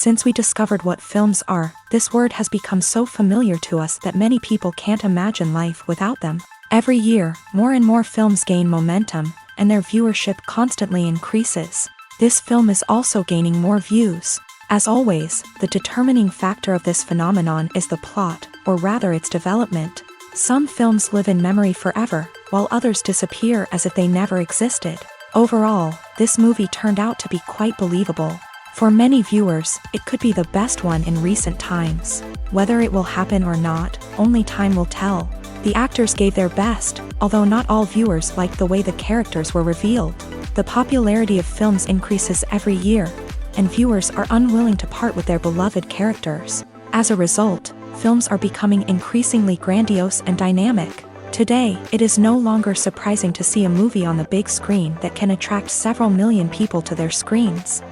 Since we discovered what films are, this word has become so familiar to us that many people can't imagine life without them. Every year, more and more films gain momentum, and their viewership constantly increases. This film is also gaining more views. As always, the determining factor of this phenomenon is the plot, or rather its development. Some films live in memory forever, while others disappear as if they never existed. Overall, this movie turned out to be quite believable. For many viewers, it could be the best one in recent times. Whether it will happen or not, only time will tell. The actors gave their best, although not all viewers liked the way the characters were revealed. The popularity of films increases every year, and viewers are unwilling to part with their beloved characters. As a result, films are becoming increasingly grandiose and dynamic. Today, it is no longer surprising to see a movie on the big screen that can attract several million people to their screens.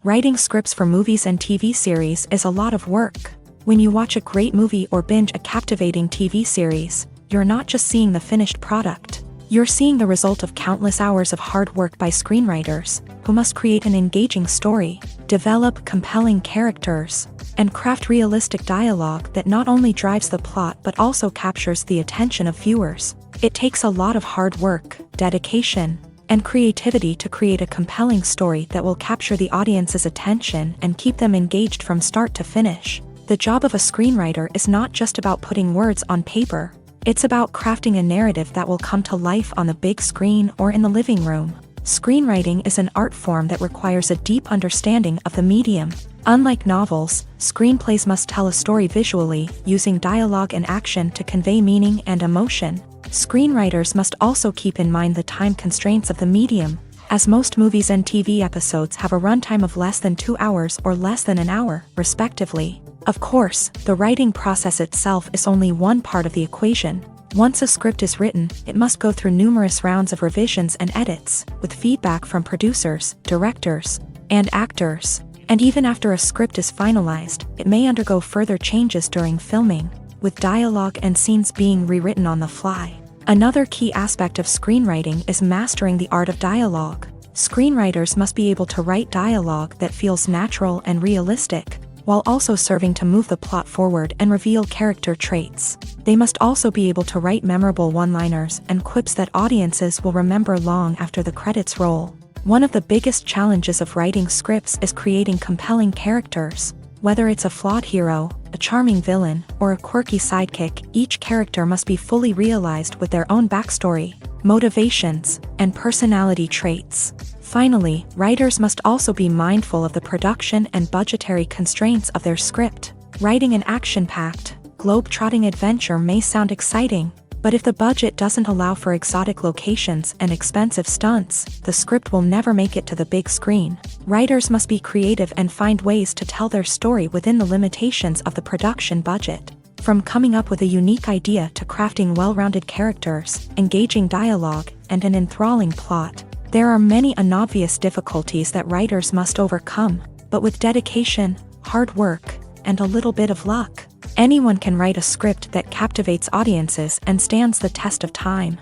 Writing scripts for movies and TV series is a lot of work. When you watch a great movie or binge a captivating TV series, you're not just seeing the finished product. You're seeing the result of countless hours of hard work by screenwriters, who must create an engaging story, develop compelling characters, and craft realistic dialogue that not only drives the plot but also captures the attention of viewers. It takes a lot of hard work, dedication, and creativity to create a compelling story that will capture the audience's attention and keep them engaged from start to finish. The job of a screenwriter is not just about putting words on paper. It's about crafting a narrative that will come to life on the big screen or in the living room. Screenwriting is an art form that requires a deep understanding of the medium. Unlike novels, screenplays must tell a story visually, using dialogue and action to convey meaning and emotion. Screenwriters must also keep in mind the time constraints of the medium, as most movies and TV episodes have a runtime of less than 2 hours or less than an hour, respectively. Of course, the writing process itself is only one part of the equation. Once a script is written, it must go through numerous rounds of revisions and edits, with feedback from producers, directors, and actors. And even after a script is finalized, it may undergo further changes during filming, with dialogue and scenes being rewritten on the fly. Another key aspect of screenwriting is mastering the art of dialogue. Screenwriters must be able to write dialogue that feels natural and realistic, while also serving to move the plot forward and reveal character traits. They must also be able to write memorable one-liners and quips that audiences will remember long after the credits roll. One of the biggest challenges of writing scripts is creating compelling characters. Whether it's a flawed hero, a charming villain, or a quirky sidekick, each character must be fully realized with their own backstory, motivations, and personality traits. Finally, writers must also be mindful of the production and budgetary constraints of their script. Writing an action-packed, globe-trotting adventure may sound exciting, but if the budget doesn't allow for exotic locations and expensive stunts, the script will never make it to the big screen. Writers must be creative and find ways to tell their story within the limitations of the production budget. From coming up with a unique idea to crafting well-rounded characters, engaging dialogue, and an enthralling plot, there are many unobvious difficulties that writers must overcome, but with dedication, hard work, and a little bit of luck, anyone can write a script that captivates audiences and stands the test of time.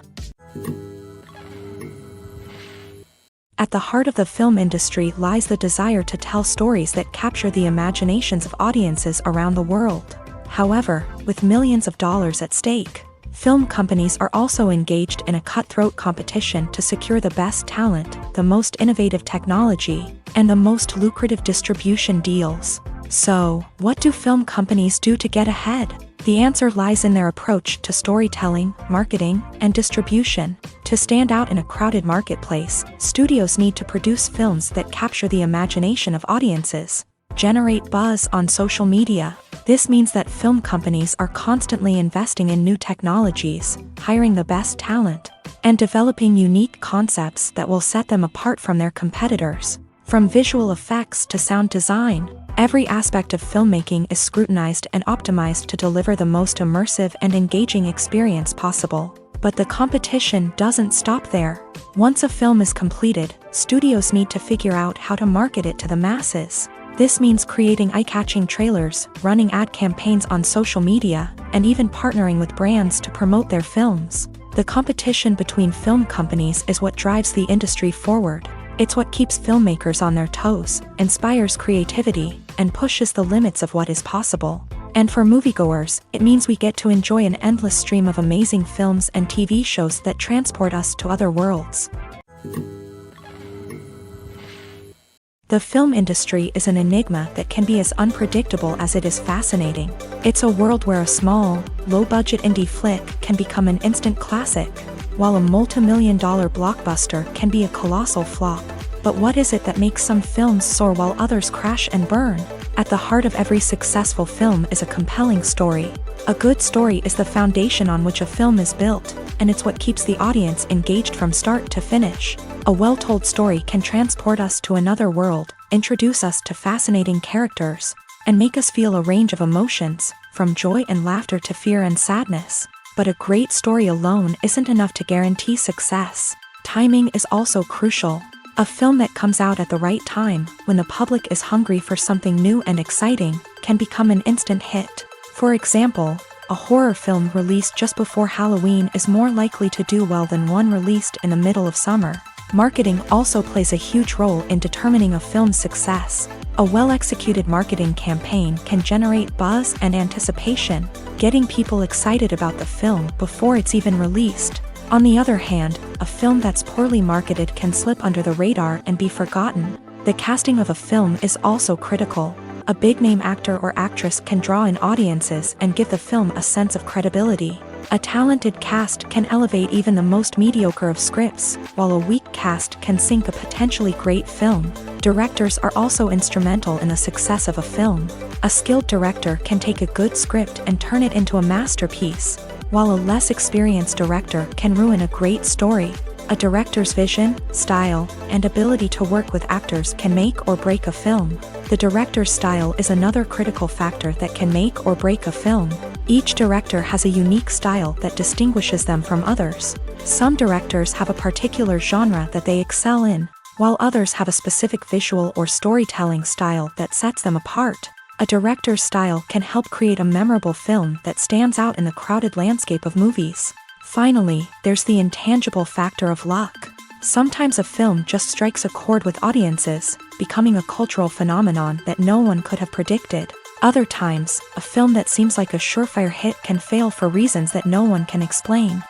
At the heart of the film industry lies the desire to tell stories that capture the imaginations of audiences around the world. However, with millions of dollars at stake, film companies are also engaged in a cutthroat competition to secure the best talent, the most innovative technology, and the most lucrative distribution deals. So, what do film companies do to get ahead? The answer lies in their approach to storytelling, marketing, and distribution. To stand out in a crowded marketplace, studios need to produce films that capture the imagination of audiences, generate buzz on social media. This means that film companies are constantly investing in new technologies, hiring the best talent, and developing unique concepts that will set them apart from their competitors. From visual effects to sound design, every aspect of filmmaking is scrutinized and optimized to deliver the most immersive and engaging experience possible. But the competition doesn't stop there. Once a film is completed, studios need to figure out how to market it to the masses. This means creating eye-catching trailers, running ad campaigns on social media, and even partnering with brands to promote their films. The competition between film companies is what drives the industry forward. It's what keeps filmmakers on their toes, inspires creativity, and pushes the limits of what is possible. And for moviegoers, it means we get to enjoy an endless stream of amazing films and TV shows that transport us to other worlds. The film industry is an enigma that can be as unpredictable as it is fascinating. It's a world where a small, low-budget indie flick can become an instant classic, while a multi-million-dollar blockbuster can be a colossal flop. But what is it that makes some films soar while others crash and burn? At the heart of every successful film is a compelling story. A good story is the foundation on which a film is built, and it's what keeps the audience engaged from start to finish. A well-told story can transport us to another world, introduce us to fascinating characters, and make us feel a range of emotions, from joy and laughter to fear and sadness. But a great story alone isn't enough to guarantee success. Timing is also crucial. A film that comes out at the right time, when the public is hungry for something new and exciting, can become an instant hit. For example, a horror film released just before Halloween is more likely to do well than one released in the middle of summer. Marketing also plays a huge role in determining a film's success. A well-executed marketing campaign can generate buzz and anticipation, getting people excited about the film before it's even released. On the other hand, a film that's poorly marketed can slip under the radar and be forgotten. The casting of a film is also critical. A big-name actor or actress can draw in audiences and give the film a sense of credibility. A talented cast can elevate even the most mediocre of scripts, while a weak cast can sink a potentially great film. Directors are also instrumental in the success of a film. A skilled director can take a good script and turn it into a masterpiece, while a less experienced director can ruin a great story. A director's vision, style, and ability to work with actors can make or break a film. The director's style is another critical factor that can make or break a film. Each director has a unique style that distinguishes them from others. Some directors have a particular genre that they excel in, while others have a specific visual or storytelling style that sets them apart. A director's style can help create a memorable film that stands out in the crowded landscape of movies. Finally, there's the intangible factor of luck. Sometimes a film just strikes a chord with audiences, becoming a cultural phenomenon that no one could have predicted. Other times, a film that seems like a surefire hit can fail for reasons that no one can explain.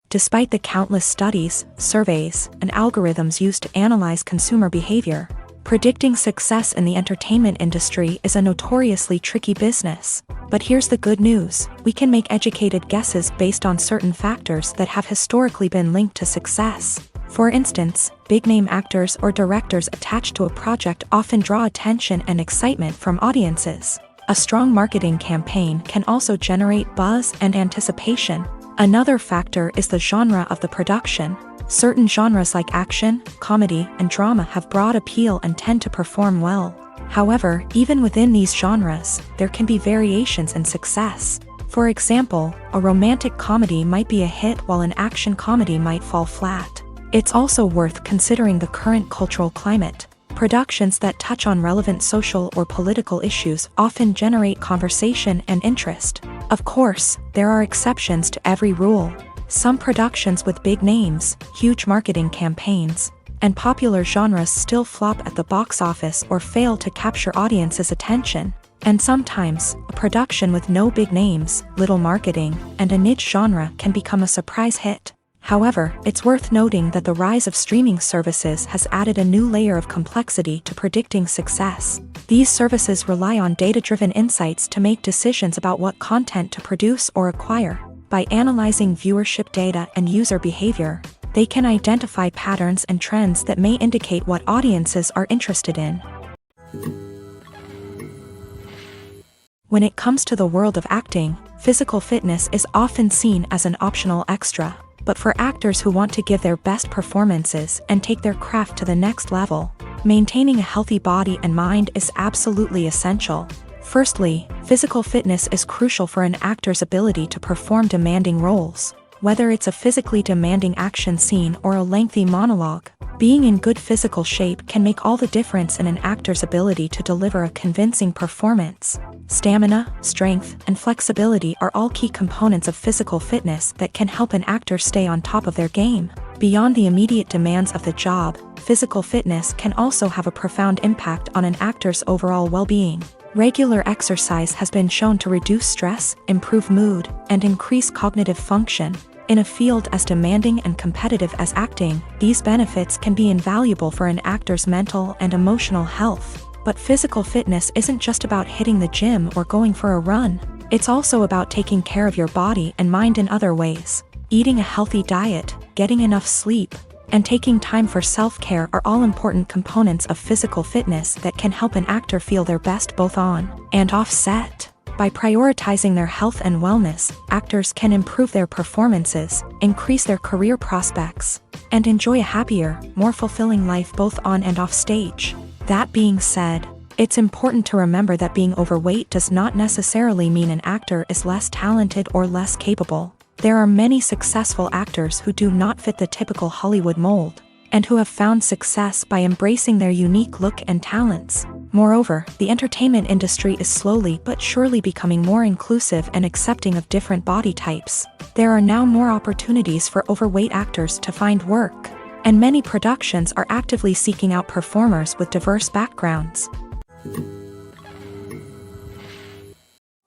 Despite the countless studies, surveys, and algorithms used to analyze consumer behavior, predicting success in the entertainment industry is a notoriously tricky business. But here's the good news: we can make educated guesses based on certain factors that have historically been linked to success. For instance, big-name actors or directors attached to a project often draw attention and excitement from audiences. A strong marketing campaign can also generate buzz and anticipation. Another factor is the genre of the production. Certain genres like action, comedy, and drama have broad appeal and tend to perform well. However, even within these genres, there can be variations in success. For example, a romantic comedy might be a hit while an action comedy might fall flat. It's also worth considering the current cultural climate. Productions that touch on relevant social or political issues often generate conversation and interest. Of course, there are exceptions to every rule. Some productions with big names, huge marketing campaigns, and popular genres still flop at the box office or fail to capture audiences' attention. And sometimes, a production with no big names, little marketing, and a niche genre can become a surprise hit. However, it's worth noting that the rise of streaming services has added a new layer of complexity to predicting success. These services rely on data-driven insights to make decisions about what content to produce or acquire. By analyzing viewership data and user behavior, they can identify patterns and trends that may indicate what audiences are interested in. When it comes to the world of acting, physical fitness is often seen as an optional extra. But for actors who want to give their best performances and take their craft to the next level, maintaining a healthy body and mind is absolutely essential. Firstly, physical fitness is crucial for an actor's ability to perform demanding roles. Whether it's a physically demanding action scene or a lengthy monologue, being in good physical shape can make all the difference in an actor's ability to deliver a convincing performance. Stamina, strength, and flexibility are all key components of physical fitness that can help an actor stay on top of their game. Beyond the immediate demands of the job, physical fitness can also have a profound impact on an actor's overall well-being. Regular exercise has been shown to reduce stress, improve mood, and increase cognitive function. In a field as demanding and competitive as acting, these benefits can be invaluable for an actor's mental and emotional health. But physical fitness isn't just about hitting the gym or going for a run. It's also about taking care of your body and mind in other ways. Eating a healthy diet, getting enough sleep, and taking time for self-care are all important components of physical fitness that can help an actor feel their best both on and off set. By prioritizing their health and wellness, actors can improve their performances, increase their career prospects, and enjoy a happier, more fulfilling life both on and off stage. That being said, it's important to remember that being overweight does not necessarily mean an actor is less talented or less capable. There are many successful actors who do not fit the typical Hollywood mold, and who have found success by embracing their unique look and talents. Moreover, the entertainment industry is slowly but surely becoming more inclusive and accepting of different body types. There are now more opportunities for overweight actors to find work, and many productions are actively seeking out performers with diverse backgrounds.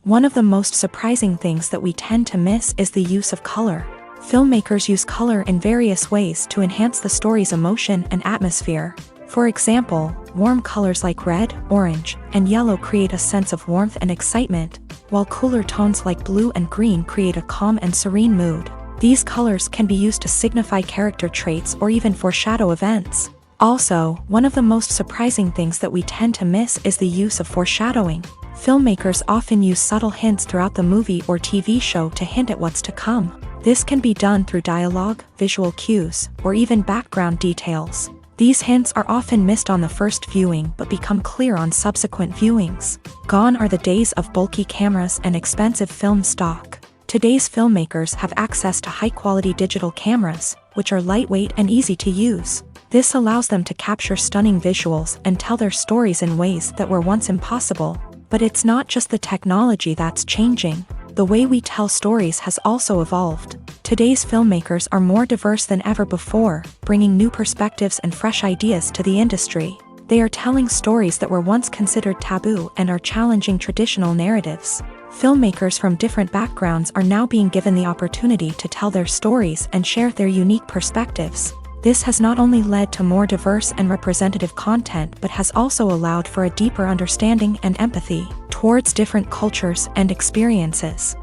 One of the most surprising things that we tend to miss is the use of color. Filmmakers use color in various ways to enhance the story's emotion and atmosphere. For example, warm colors like red, orange, and yellow create a sense of warmth and excitement, while cooler tones like blue and green create a calm and serene mood. These colors can be used to signify character traits or even foreshadow events. Also, one of the most surprising things that we tend to miss is the use of foreshadowing. Filmmakers often use subtle hints throughout the movie or TV show to hint at what's to come. This can be done through dialogue, visual cues, or even background details. These hints are often missed on the first viewing but become clear on subsequent viewings. Gone are the days of bulky cameras and expensive film stock. Today's filmmakers have access to high-quality digital cameras, which are lightweight and easy to use. This allows them to capture stunning visuals and tell their stories in ways that were once impossible. But it's not just the technology that's changing. The way we tell stories has also evolved. Today's filmmakers are more diverse than ever before, bringing new perspectives and fresh ideas to the industry. They are telling stories that were once considered taboo and are challenging traditional narratives. Filmmakers from different backgrounds are now being given the opportunity to tell their stories and share their unique perspectives. This has not only led to more diverse and representative content but has also allowed for a deeper understanding and empathy towards different cultures and experiences.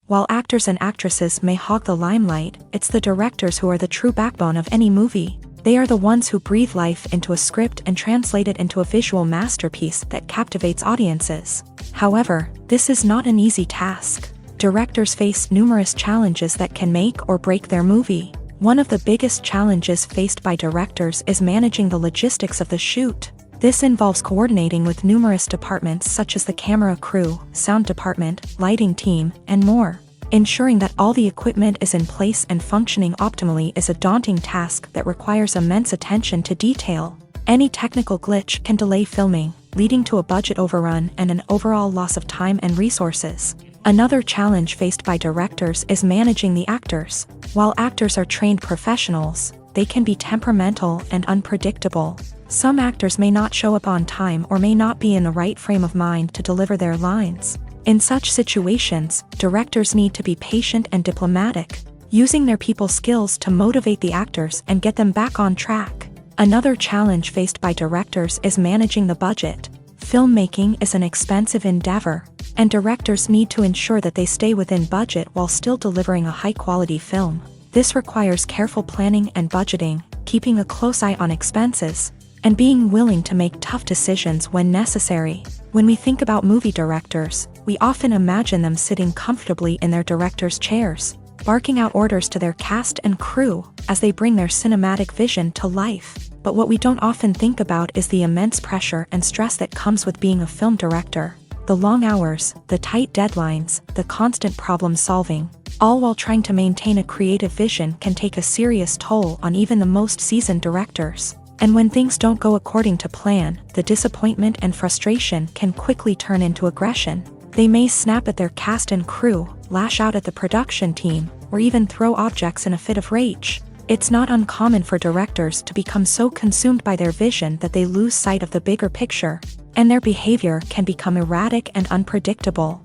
While actors and actresses may hog the limelight, it's the directors who are the true backbone of any movie. They are the ones who breathe life into a script and translate it into a visual masterpiece that captivates audiences. However, this is not an easy task. Directors face numerous challenges that can make or break their movie. One of the biggest challenges faced by directors is managing the logistics of the shoot. This involves coordinating with numerous departments such as the camera crew, sound department, lighting team, and more. Ensuring that all the equipment is in place and functioning optimally is a daunting task that requires immense attention to detail. Any technical glitch can delay filming, leading to a budget overrun and an overall loss of time and resources. Another challenge faced by directors is managing the actors. While actors are trained professionals, they can be temperamental and unpredictable. Some actors may not show up on time or may not be in the right frame of mind to deliver their lines. In such situations, directors need to be patient and diplomatic, using their people skills to motivate the actors and get them back on track. Another challenge faced by directors is managing the budget. Filmmaking is an expensive endeavor, and directors need to ensure that they stay within budget while still delivering a high-quality film. This requires careful planning and budgeting, keeping a close eye on expenses, and being willing to make tough decisions when necessary. When we think about movie directors, we often imagine them sitting comfortably in their director's chairs, barking out orders to their cast and crew as they bring their cinematic vision to life. But what we don't often think about is the immense pressure and stress that comes with being a film director. The long hours, the tight deadlines, the constant problem solving, all while trying to maintain a creative vision can take a serious toll on even the most seasoned directors. And when things don't go according to plan, the disappointment and frustration can quickly turn into aggression. They may snap at their cast and crew, lash out at the production team, or even throw objects in a fit of rage. It's not uncommon for directors to become so consumed by their vision that they lose sight of the bigger picture, and their behavior can become erratic and unpredictable.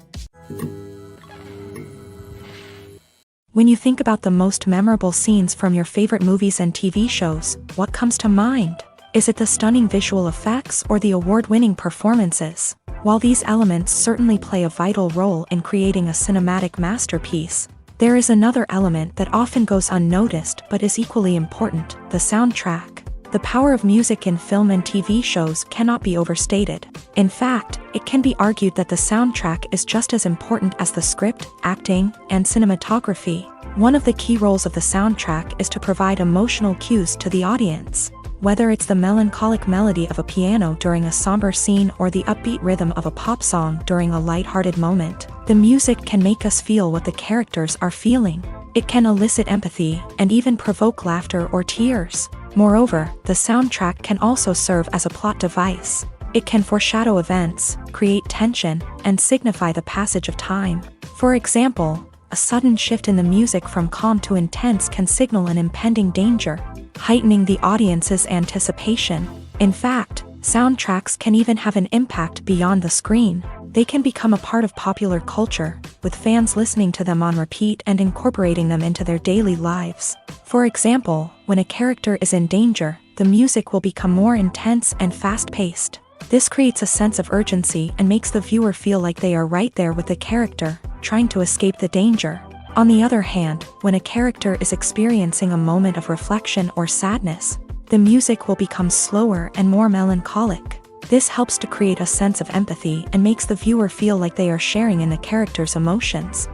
When you think about the most memorable scenes from your favorite movies and TV shows, what comes to mind? Is it the stunning visual effects or the award-winning performances? While these elements certainly play a vital role in creating a cinematic masterpiece, there is another element that often goes unnoticed but is equally important: the soundtrack. The power of music in film and TV shows cannot be overstated. In fact, it can be argued that the soundtrack is just as important as the script, acting, and cinematography. One of the key roles of the soundtrack is to provide emotional cues to the audience. Whether it's the melancholic melody of a piano during a somber scene or the upbeat rhythm of a pop song during a light-hearted moment, the music can make us feel what the characters are feeling. It can elicit empathy and even provoke laughter or tears. Moreover, the soundtrack can also serve as a plot device. It can foreshadow events, create tension, and signify the passage of time. For example, a sudden shift in the music from calm to intense can signal an impending danger, heightening the audience's anticipation. In fact, soundtracks can even have an impact beyond the screen. They can become a part of popular culture, with fans listening to them on repeat and incorporating them into their daily lives. For example, when a character is in danger, the music will become more intense and fast-paced. This creates a sense of urgency and makes the viewer feel like they are right there with the character, trying to escape the danger. On the other hand, when a character is experiencing a moment of reflection or sadness, the music will become slower and more melancholic. This helps to create a sense of empathy and makes the viewer feel like they are sharing in the character's emotions.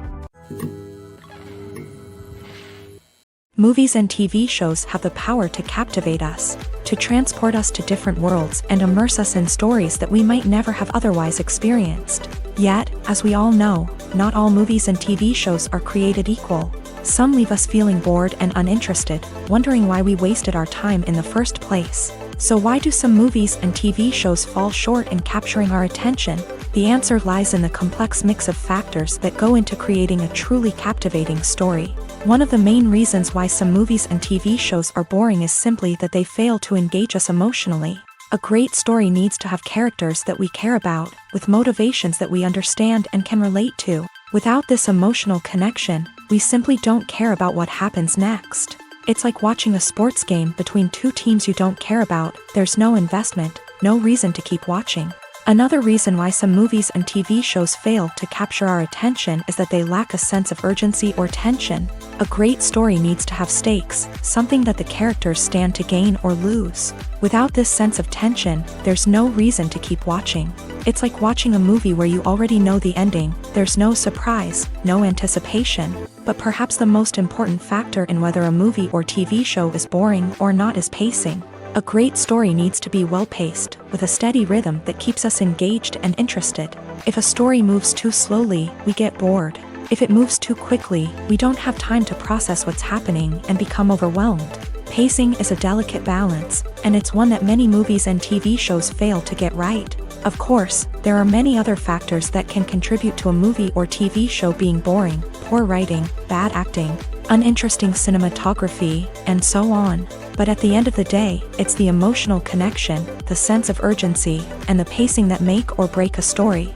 Movies and TV shows have the power to captivate us, to transport us to different worlds and immerse us in stories that we might never have otherwise experienced. Yet, as we all know, not all movies and TV shows are created equal. Some leave us feeling bored and uninterested, wondering why we wasted our time in the first place. So why do some movies and TV shows fall short in capturing our attention? The answer lies in the complex mix of factors that go into creating a truly captivating story. One of the main reasons why some movies and TV shows are boring is simply that they fail to engage us emotionally. A great story needs to have characters that we care about, with motivations that we understand and can relate to. Without this emotional connection, we simply don't care about what happens next. It's like watching a sports game between two teams you don't care about. There's no investment, no reason to keep watching. Another reason why some movies and TV shows fail to capture our attention is that they lack a sense of urgency or tension. A great story needs to have stakes, something that the characters stand to gain or lose. Without this sense of tension, there's no reason to keep watching. It's like watching a movie where you already know the ending. There's no surprise, no anticipation. But perhaps the most important factor in whether a movie or TV show is boring or not is pacing. A great story needs to be well-paced, with a steady rhythm that keeps us engaged and interested. If a story moves too slowly, we get bored. If it moves too quickly, we don't have time to process what's happening and become overwhelmed. Pacing is a delicate balance, and it's one that many movies and TV shows fail to get right. Of course, there are many other factors that can contribute to a movie or TV show being boring: poor writing, bad acting, uninteresting cinematography, and so on. But at the end of the day, it's the emotional connection, the sense of urgency, and the pacing that make or break a story.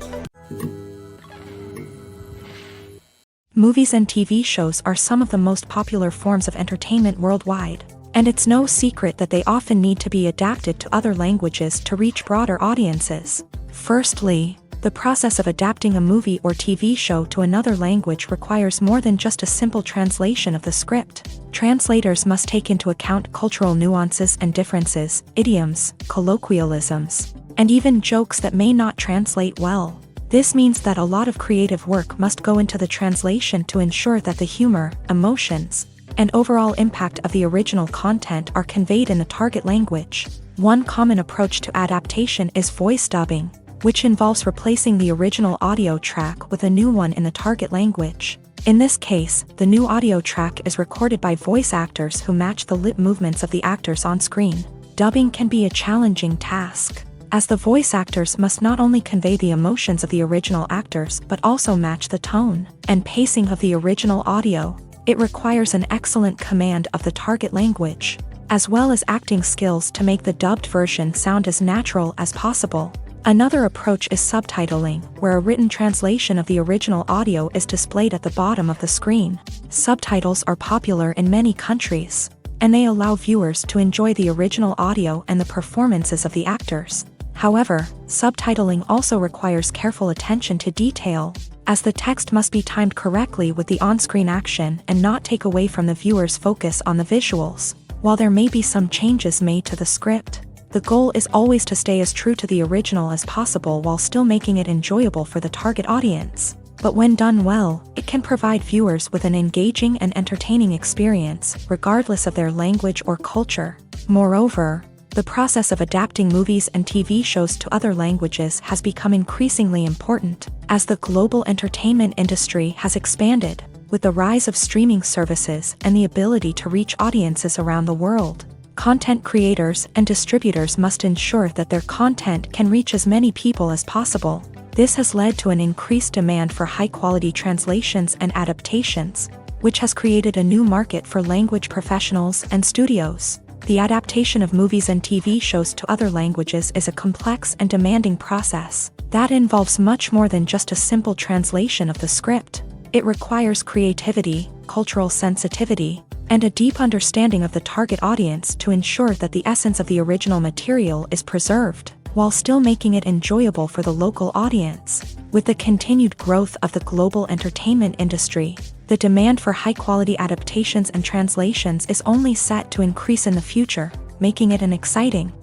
Movies and TV shows are some of the most popular forms of entertainment worldwide, and it's no secret that they often need to be adapted to other languages to reach broader audiences. Firstly, the process of adapting a movie or TV show to another language requires more than just a simple translation of the script. Translators must take into account cultural nuances and differences, idioms, colloquialisms, and even jokes that may not translate well. This means that a lot of creative work must go into the translation to ensure that the humor, emotions, and overall impact of the original content are conveyed in the target language. One common approach to adaptation is voice dubbing, which involves replacing the original audio track with a new one in the target language. In this case, the new audio track is recorded by voice actors who match the lip movements of the actors on screen. Dubbing can be a challenging task, as the voice actors must not only convey the emotions of the original actors but also match the tone and pacing of the original audio. It requires an excellent command of the target language, as well as acting skills to make the dubbed version sound as natural as possible. Another approach is subtitling, where a written translation of the original audio is displayed at the bottom of the screen. Subtitles are popular in many countries, and they allow viewers to enjoy the original audio and the performances of the actors. However, subtitling also requires careful attention to detail, as the text must be timed correctly with the on-screen action and not take away from the viewer's focus on the visuals. While there may be some changes made to the script, the goal is always to stay as true to the original as possible while still making it enjoyable for the target audience. But when done well, it can provide viewers with an engaging and entertaining experience, regardless of their language or culture. Moreover, the process of adapting movies and TV shows to other languages has become increasingly important, as the global entertainment industry has expanded, with the rise of streaming services and the ability to reach audiences around the world. Content creators and distributors must ensure that their content can reach as many people as possible. This has led to an increased demand for high-quality translations and adaptations, which has created a new market for language professionals and studios. The adaptation of movies and TV shows to other languages is a complex and demanding process that involves much more than just a simple translation of the script. It requires creativity, cultural sensitivity, and a deep understanding of the target audience to ensure that the essence of the original material is preserved, while still making it enjoyable for the local audience. With the continued growth of the global entertainment industry, the demand for high-quality adaptations and translations is only set to increase in the future, making it an exciting.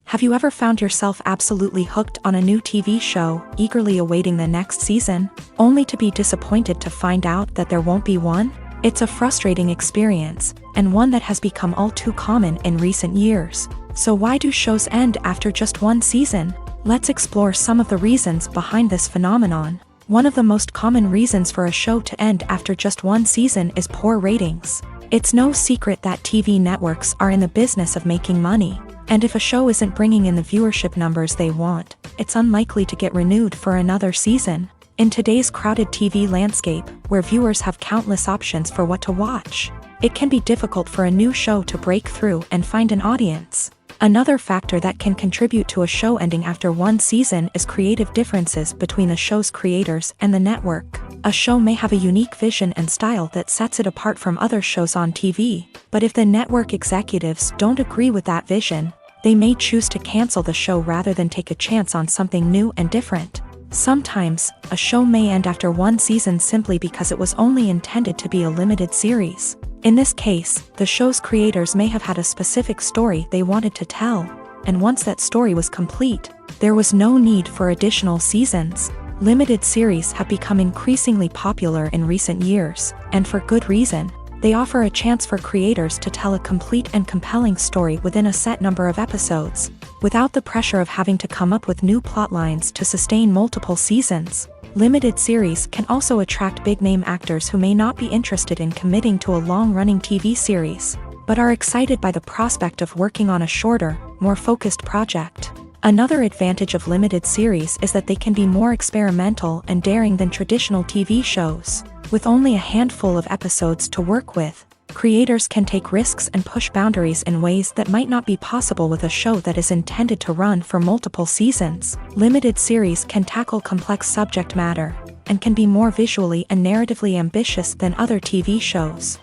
Have you ever found yourself absolutely hooked on a new TV show, eagerly awaiting the next season, only to be disappointed to find out that there won't be one? It's a frustrating experience, and one that has become all too common in recent years. So why do shows end after just one season? Let's explore some of the reasons behind this phenomenon. One of the most common reasons for a show to end after just one season is poor ratings. It's no secret that TV networks are in the business of making money. And if a show isn't bringing in the viewership numbers they want, it's unlikely to get renewed for another season. In today's crowded TV landscape, where viewers have countless options for what to watch, it can be difficult for a new show to break through and find an audience. Another factor that can contribute to a show ending after one season is creative differences between the show's creators and the network. A show may have a unique vision and style that sets it apart from other shows on TV, but if the network executives don't agree with that vision, they may choose to cancel the show rather than take a chance on something new and different. Sometimes, a show may end after one season simply because it was only intended to be a limited series. In this case, the show's creators may have had a specific story they wanted to tell, and once that story was complete, there was no need for additional seasons. Limited series have become increasingly popular in recent years, and for good reason. They offer a chance for creators to tell a complete and compelling story within a set number of episodes, without the pressure of having to come up with new plotlines to sustain multiple seasons. Limited series can also attract big-name actors who may not be interested in committing to a long-running TV series, but are excited by the prospect of working on a shorter, more focused project. Another advantage of limited series is that they can be more experimental and daring than traditional TV shows. With only a handful of episodes to work with, creators can take risks and push boundaries in ways that might not be possible with a show that is intended to run for multiple seasons. Limited series can tackle complex subject matter, and can be more visually and narratively ambitious than other TV shows.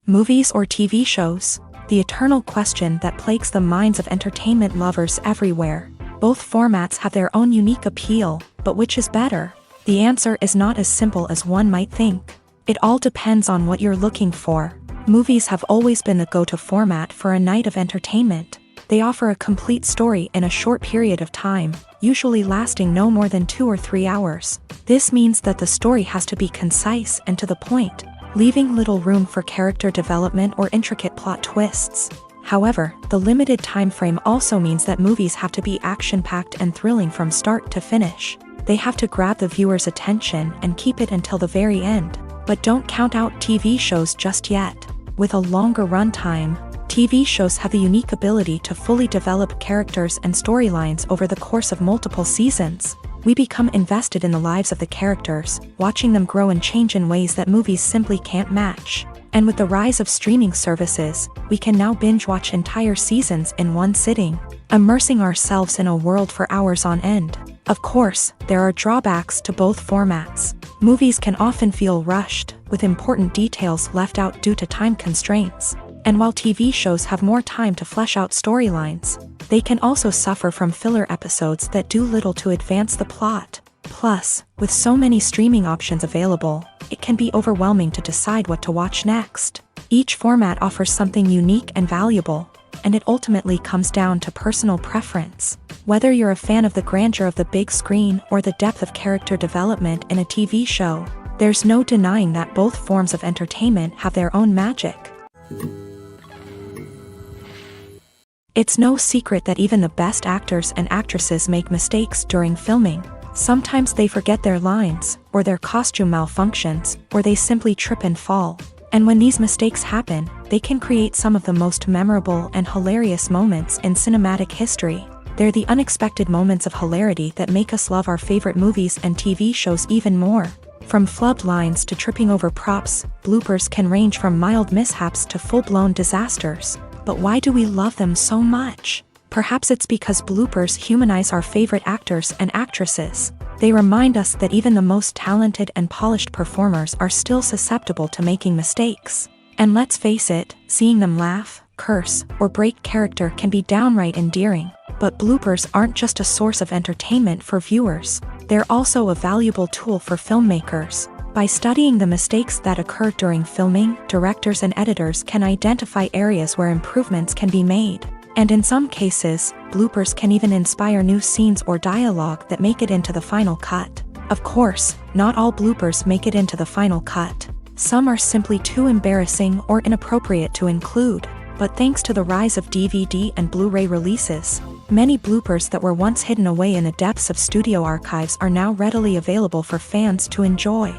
Movies or TV shows? The eternal question that plagues the minds of entertainment lovers everywhere. Both formats have their own unique appeal, but which is better? The answer is not as simple as one might think. It all depends on what you're looking for. Movies have always been the go-to format for a night of entertainment. They offer a complete story in a short period of time, usually lasting no more than 2 or 3 hours. This means that the story has to be concise and to the point, leaving little room for character development or intricate plot twists. However, the limited time frame also means that movies have to be action-packed and thrilling from start to finish. They have to grab the viewer's attention and keep it until the very end. But don't count out TV shows just yet. With a longer runtime, TV shows have the unique ability to fully develop characters and storylines over the course of multiple seasons. We become invested in the lives of the characters, watching them grow and change in ways that movies simply can't match. And with the rise of streaming services, we can now binge watch entire seasons in one sitting, immersing ourselves in a world for hours on end. Of course, there are drawbacks to both formats. Movies can often feel rushed, with important details left out due to time constraints. And while TV shows have more time to flesh out storylines, they can also suffer from filler episodes that do little to advance the plot. Plus, with so many streaming options available, it can be overwhelming to decide what to watch next. Each format offers something unique and valuable, and it ultimately comes down to personal preference. Whether you're a fan of the grandeur of the big screen or the depth of character development in a TV show, there's no denying that both forms of entertainment have their own magic. It's no secret that even the best actors and actresses make mistakes during filming. Sometimes they forget their lines, or their costume malfunctions, or they simply trip and fall. And when these mistakes happen, they can create some of the most memorable and hilarious moments in cinematic history. They're the unexpected moments of hilarity that make us love our favorite movies and TV shows even more. From flubbed lines to tripping over props, bloopers can range from mild mishaps to full-blown disasters. But why do we love them so much? Perhaps it's because bloopers humanize our favorite actors and actresses. They remind us that even the most talented and polished performers are still susceptible to making mistakes. And let's face it, seeing them laugh, curse, or break character can be downright endearing. But bloopers aren't just a source of entertainment for viewers. They're also a valuable tool for filmmakers. By studying the mistakes that occur during filming, directors and editors can identify areas where improvements can be made. And in some cases, bloopers can even inspire new scenes or dialogue that make it into the final cut. Of course, not all bloopers make it into the final cut. Some are simply too embarrassing or inappropriate to include. But thanks to the rise of DVD and Blu-ray releases, many bloopers that were once hidden away in the depths of studio archives are now readily available for fans to enjoy.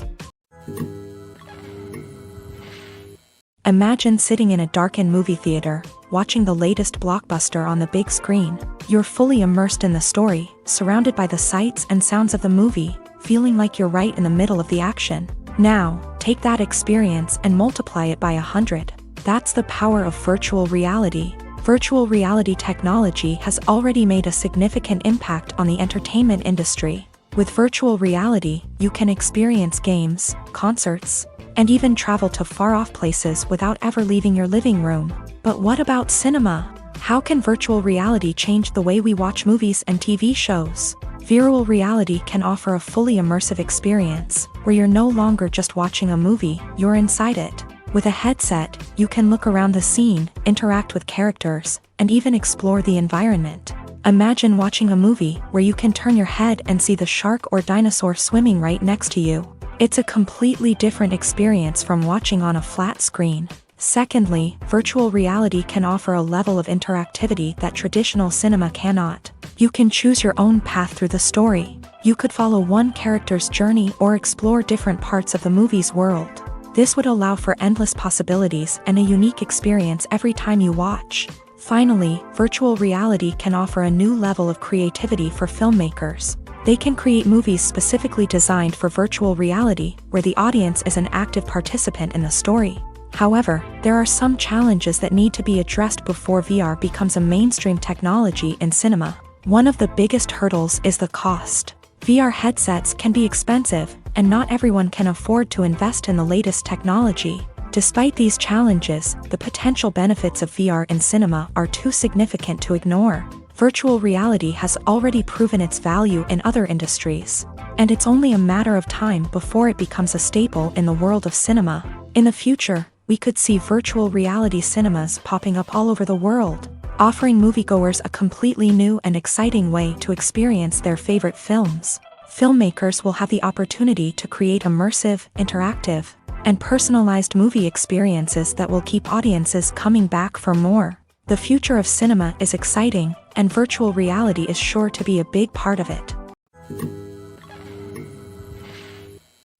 Imagine sitting in a darkened movie theater, watching the latest blockbuster on the big screen. You're fully immersed in the story, surrounded by the sights and sounds of the movie, feeling like you're right in the middle of the action. Now, take that experience and multiply it by 100. That's the power of virtual reality. Virtual reality technology has already made a significant impact on the entertainment industry. With virtual reality, you can experience games, concerts, and even travel to far-off places without ever leaving your living room. But what about cinema? How can virtual reality change the way we watch movies and TV shows? Virtual reality can offer a fully immersive experience, where you're no longer just watching a movie, you're inside it. With a headset, you can look around the scene, interact with characters, and even explore the environment. Imagine watching a movie where you can turn your head and see the shark or dinosaur swimming right next to you. It's a completely different experience from watching on a flat screen. Secondly, virtual reality can offer a level of interactivity that traditional cinema cannot. You can choose your own path through the story. You could follow one character's journey or explore different parts of the movie's world. This would allow for endless possibilities and a unique experience every time you watch. Finally, virtual reality can offer a new level of creativity for filmmakers. They can create movies specifically designed for virtual reality, where the audience is an active participant in the story. However, there are some challenges that need to be addressed before VR becomes a mainstream technology in cinema. One of the biggest hurdles is the cost. VR headsets can be expensive, and not everyone can afford to invest in the latest technology. Despite these challenges, the potential benefits of VR in cinema are too significant to ignore. Virtual reality has already proven its value in other industries, and it's only a matter of time before it becomes a staple in the world of cinema. In the future, we could see virtual reality cinemas popping up all over the world, offering moviegoers a completely new and exciting way to experience their favorite films. Filmmakers will have the opportunity to create immersive, interactive, and personalized movie experiences that will keep audiences coming back for more. The future of cinema is exciting, and virtual reality is sure to be a big part of it.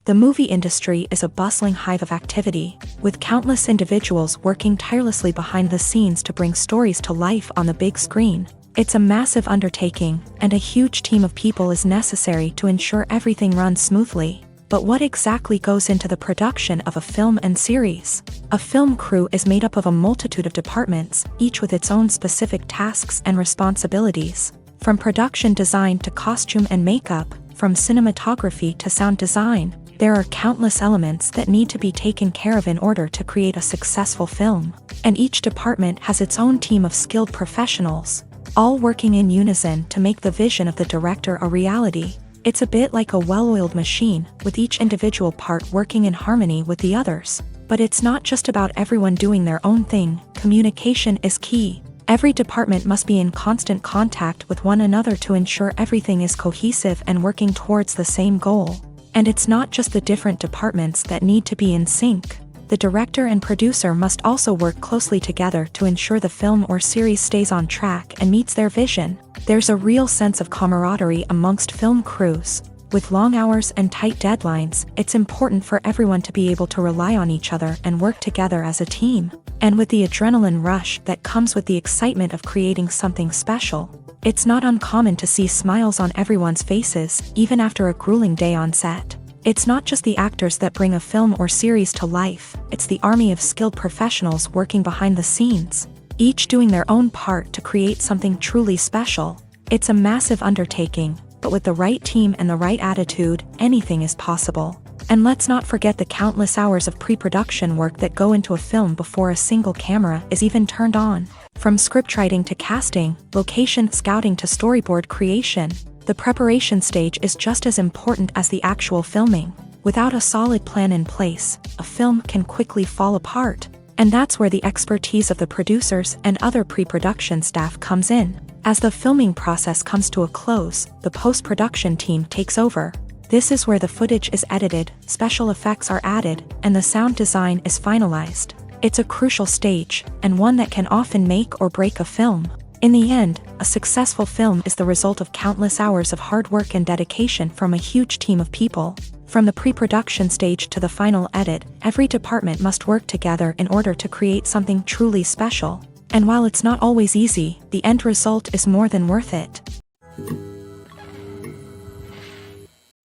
The movie industry is a bustling hive of activity, with countless individuals working tirelessly behind the scenes to bring stories to life on the big screen. It's a massive undertaking, and a huge team of people is necessary to ensure everything runs smoothly. But what exactly goes into the production of a film and series? A film crew is made up of a multitude of departments, each with its own specific tasks and responsibilities. From production design to costume and makeup, from cinematography to sound design, there are countless elements that need to be taken care of in order to create a successful film. And each department has its own team of skilled professionals, all working in unison to make the vision of the director a reality. It's a bit like a well-oiled machine, with each individual part working in harmony with the others. But it's not just about everyone doing their own thing. Communication is key. Every department must be in constant contact with one another to ensure everything is cohesive and working towards the same goal. And it's not just the different departments that need to be in sync. The director and producer must also work closely together to ensure the film or series stays on track and meets their vision. There's a real sense of camaraderie amongst film crews. With long hours and tight deadlines, it's important for everyone to be able to rely on each other and work together as a team. And with the adrenaline rush that comes with the excitement of creating something special, it's not uncommon to see smiles on everyone's faces, even after a grueling day on set. It's not just the actors that bring a film or series to life, it's the army of skilled professionals working behind the scenes, each doing their own part to create something truly special. It's a massive undertaking, but with the right team and the right attitude, anything is possible. And let's not forget the countless hours of pre-production work that go into a film before a single camera is even turned on. From scriptwriting to casting, location scouting to storyboard creation, the preparation stage is just as important as the actual filming. Without a solid plan in place, a film can quickly fall apart. And that's where the expertise of the producers and other pre-production staff comes in. As the filming process comes to a close, the post-production team takes over. This is where the footage is edited, special effects are added, and the sound design is finalized. It's a crucial stage, and one that can often make or break a film. In the end, a successful film is the result of countless hours of hard work and dedication from a huge team of people. From the pre-production stage to the final edit, every department must work together in order to create something truly special. And while it's not always easy, the end result is more than worth it.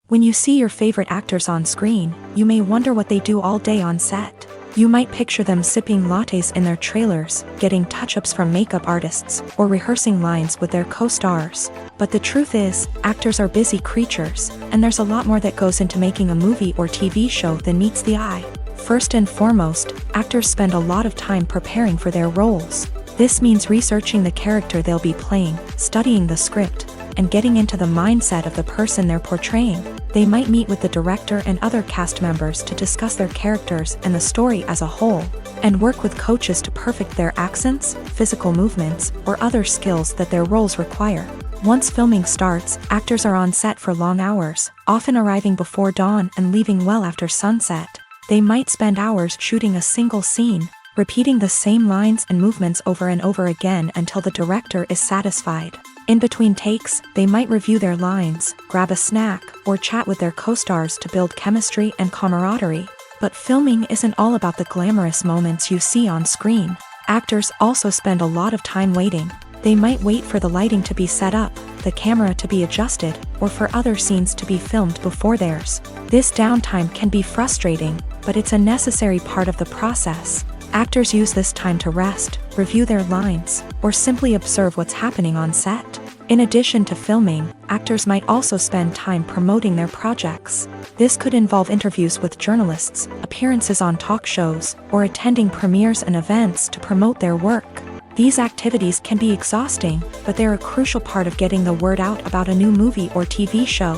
When you see your favorite actors on screen, you may wonder what they do all day on set. You might picture them sipping lattes in their trailers, getting touch-ups from makeup artists, or rehearsing lines with their co-stars. But the truth is, actors are busy creatures, and there's a lot more that goes into making a movie or TV show than meets the eye. First and foremost, actors spend a lot of time preparing for their roles. This means researching the character they'll be playing, studying the script, and getting into the mindset of the person they're portraying. They might meet with the director and other cast members to discuss their characters and the story as a whole, and work with coaches to perfect their accents, physical movements, or other skills that their roles require. Once filming starts, actors are on set for long hours, often arriving before dawn and leaving well after sunset. They might spend hours shooting a single scene, repeating the same lines and movements over and over again until the director is satisfied. In between takes, they might review their lines, grab a snack, or chat with their co-stars to build chemistry and camaraderie. But filming isn't all about the glamorous moments you see on screen. Actors also spend a lot of time waiting. They might wait for the lighting to be set up, the camera to be adjusted, or for other scenes to be filmed before theirs. This downtime can be frustrating, but it's a necessary part of the process. Actors use this time to rest, review their lines, or simply observe what's happening on set. In addition to filming, actors might also spend time promoting their projects. This could involve interviews with journalists, appearances on talk shows, or attending premieres and events to promote their work. These activities can be exhausting, but they're a crucial part of getting the word out about a new movie or TV show.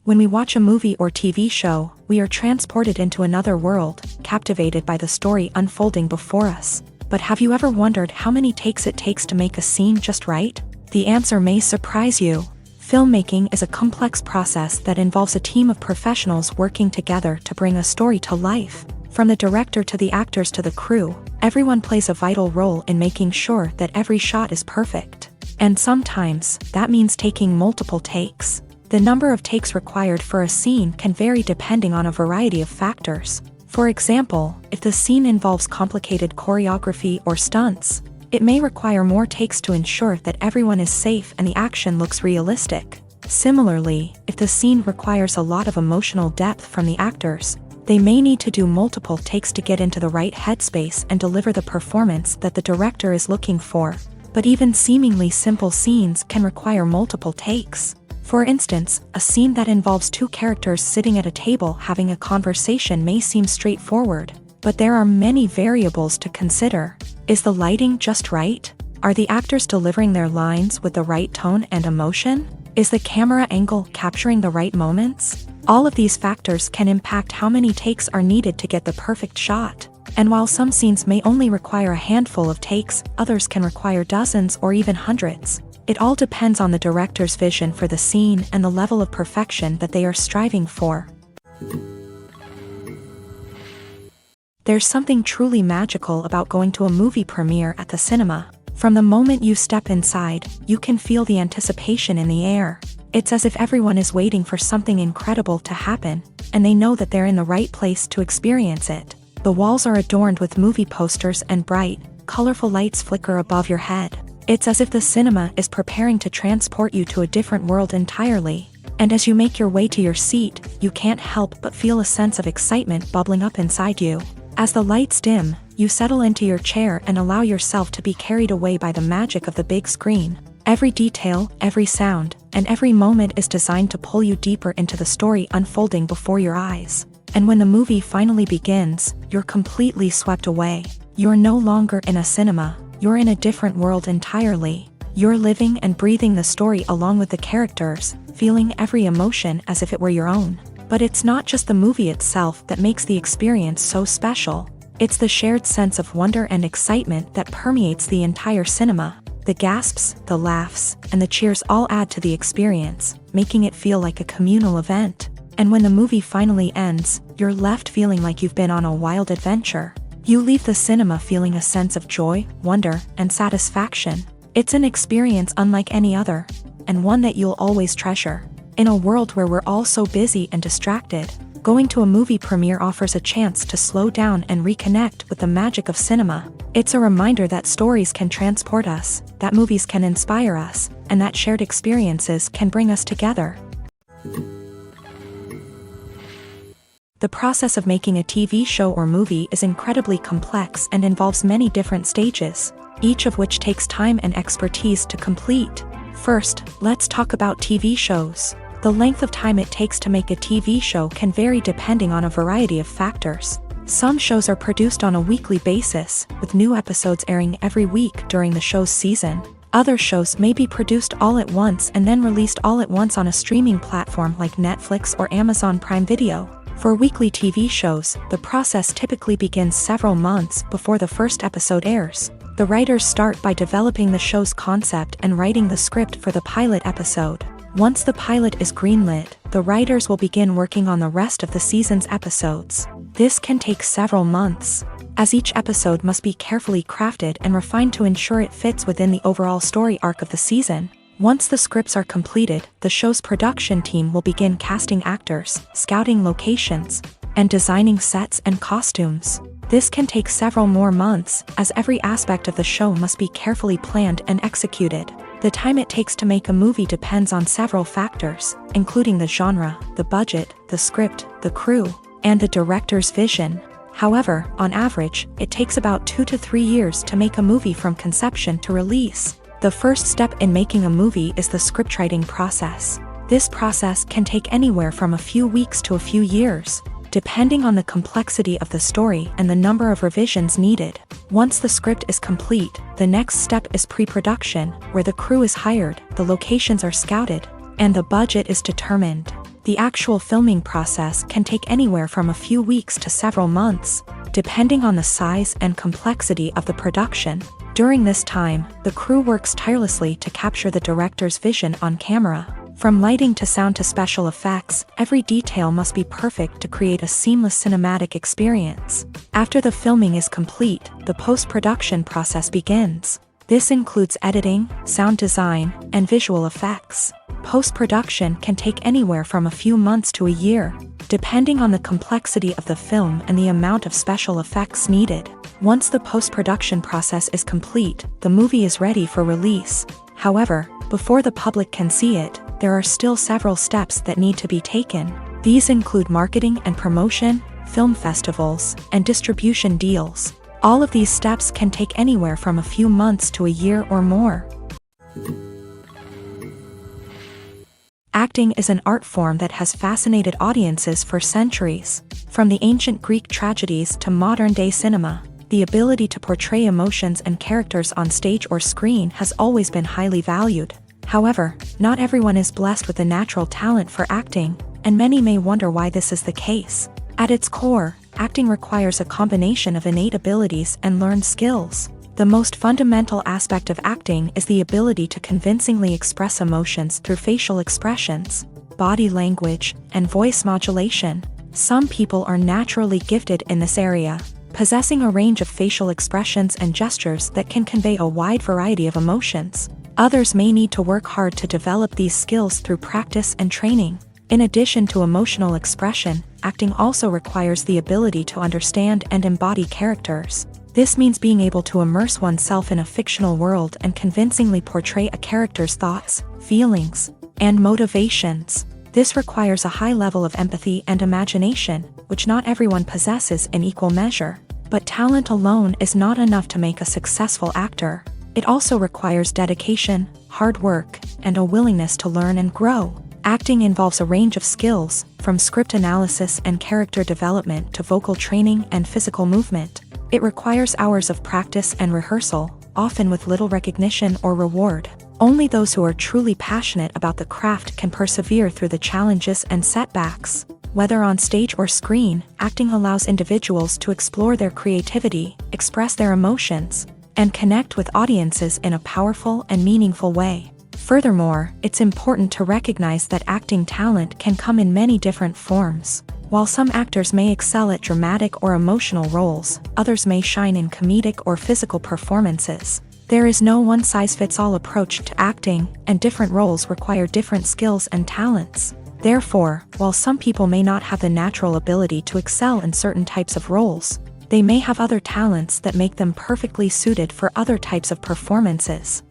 When we watch a movie or TV show, we are transported into another world, captivated by the story unfolding before us. But have you ever wondered how many takes it takes to make a scene just right? The answer may surprise you. Filmmaking is a complex process that involves a team of professionals working together to bring a story to life. From the director to the actors to the crew, everyone plays a vital role in making sure that every shot is perfect. And sometimes, that means taking multiple takes. The number of takes required for a scene can vary depending on a variety of factors. For example, if the scene involves complicated choreography or stunts, it may require more takes to ensure that everyone is safe and the action looks realistic. Similarly, if the scene requires a lot of emotional depth from the actors, they may need to do multiple takes to get into the right headspace and deliver the performance that the director is looking for. But even seemingly simple scenes can require multiple takes. For instance, a scene that involves two characters sitting at a table having a conversation may seem straightforward, but there are many variables to consider. Is the lighting just right? Are the actors delivering their lines with the right tone and emotion? Is the camera angle capturing the right moments? All of these factors can impact how many takes are needed to get the perfect shot. And while some scenes may only require a handful of takes, others can require dozens or even hundreds. It all depends on the director's vision for the scene and the level of perfection that they are striving for. There's something truly magical about going to a movie premiere at the cinema. From the moment you step inside, you can feel the anticipation in the air. It's as if everyone is waiting for something incredible to happen, and they know that they're in the right place to experience it. The walls are adorned with movie posters and bright, colorful lights flicker above your head. It's as if the cinema is preparing to transport you to a different world entirely. And as you make your way to your seat, you can't help but feel a sense of excitement bubbling up inside you. As the lights dim, you settle into your chair and allow yourself to be carried away by the magic of the big screen. Every detail, every sound, and every moment is designed to pull you deeper into the story unfolding before your eyes. And when the movie finally begins, you're completely swept away. You're no longer in a cinema, you're in a different world entirely. You're living and breathing the story along with the characters, feeling every emotion as if it were your own. But it's not just the movie itself that makes the experience so special. It's the shared sense of wonder and excitement that permeates the entire cinema. The gasps, the laughs, and the cheers all add to the experience, making it feel like a communal event. And when the movie finally ends, you're left feeling like you've been on a wild adventure. You leave the cinema feeling a sense of joy, wonder, and satisfaction. It's an experience unlike any other, and one that you'll always treasure. In a world where we're all so busy and distracted, going to a movie premiere offers a chance to slow down and reconnect with the magic of cinema. It's a reminder that stories can transport us, that movies can inspire us, and that shared experiences can bring us together. The process of making a TV show or movie is incredibly complex and involves many different stages, each of which takes time and expertise to complete. First, let's talk about TV shows. The length of time it takes to make a TV show can vary depending on a variety of factors. Some shows are produced on a weekly basis, with new episodes airing every week during the show's season. Other shows may be produced all at once and then released all at once on a streaming platform like Netflix or Amazon Prime Video. For weekly TV shows, the process typically begins several months before the first episode airs. The writers start by developing the show's concept and writing the script for the pilot episode. Once the pilot is greenlit, the writers will begin working on the rest of the season's episodes. This can take several months, as each episode must be carefully crafted and refined to ensure it fits within the overall story arc of the season. Once the scripts are completed, the show's production team will begin casting actors, scouting locations, and designing sets and costumes. This can take several more months, as every aspect of the show must be carefully planned and executed. The time it takes to make a movie depends on several factors, including the genre, the budget, the script, the crew, and the director's vision. However, on average, it takes about 2 to 3 years to make a movie from conception to release. The first step in making a movie is the scriptwriting process. This process can take anywhere from a few weeks to a few years, depending on the complexity of the story and the number of revisions needed. Once the script is complete, the next step is pre-production, where the crew is hired, the locations are scouted, and the budget is determined. The actual filming process can take anywhere from a few weeks to several months, depending on the size and complexity of the production. During this time, the crew works tirelessly to capture the director's vision on camera. From lighting to sound to special effects, every detail must be perfect to create a seamless cinematic experience. After the filming is complete, the post-production process begins. This includes editing, sound design, and visual effects. Post-production can take anywhere from a few months to a year, depending on the complexity of the film and the amount of special effects needed. Once the post-production process is complete, the movie is ready for release. However, before the public can see it, there are still several steps that need to be taken. These include marketing and promotion, film festivals, and distribution deals. All of these steps can take anywhere from a few months to a year or more. Acting is an art form that has fascinated audiences for centuries. From the ancient Greek tragedies to modern-day cinema, the ability to portray emotions and characters on stage or screen has always been highly valued. However, not everyone is blessed with a natural talent for acting, and many may wonder why this is the case. At its core, acting requires a combination of innate abilities and learned skills. The most fundamental aspect of acting is the ability to convincingly express emotions through facial expressions, body language, and voice modulation. Some people are naturally gifted in this area, possessing a range of facial expressions and gestures that can convey a wide variety of emotions. Others may need to work hard to develop these skills through practice and training. In addition to emotional expression, acting also requires the ability to understand and embody characters. This means being able to immerse oneself in a fictional world and convincingly portray a character's thoughts, feelings, and motivations. This requires a high level of empathy and imagination, which not everyone possesses in equal measure. But talent alone is not enough to make a successful actor. It also requires dedication, hard work, and a willingness to learn and grow. Acting involves a range of skills, from script analysis and character development to vocal training and physical movement. It requires hours of practice and rehearsal, often with little recognition or reward. Only those who are truly passionate about the craft can persevere through the challenges and setbacks. Whether on stage or screen, acting allows individuals to explore their creativity, express their emotions, and connect with audiences in a powerful and meaningful way. Furthermore, it's important to recognize that acting talent can come in many different forms. While some actors may excel at dramatic or emotional roles, others may shine in comedic or physical performances. There is no one-size-fits-all approach to acting, and different roles require different skills and talents. Therefore, while some people may not have the natural ability to excel in certain types of roles, they may have other talents that make them perfectly suited for other types of performances.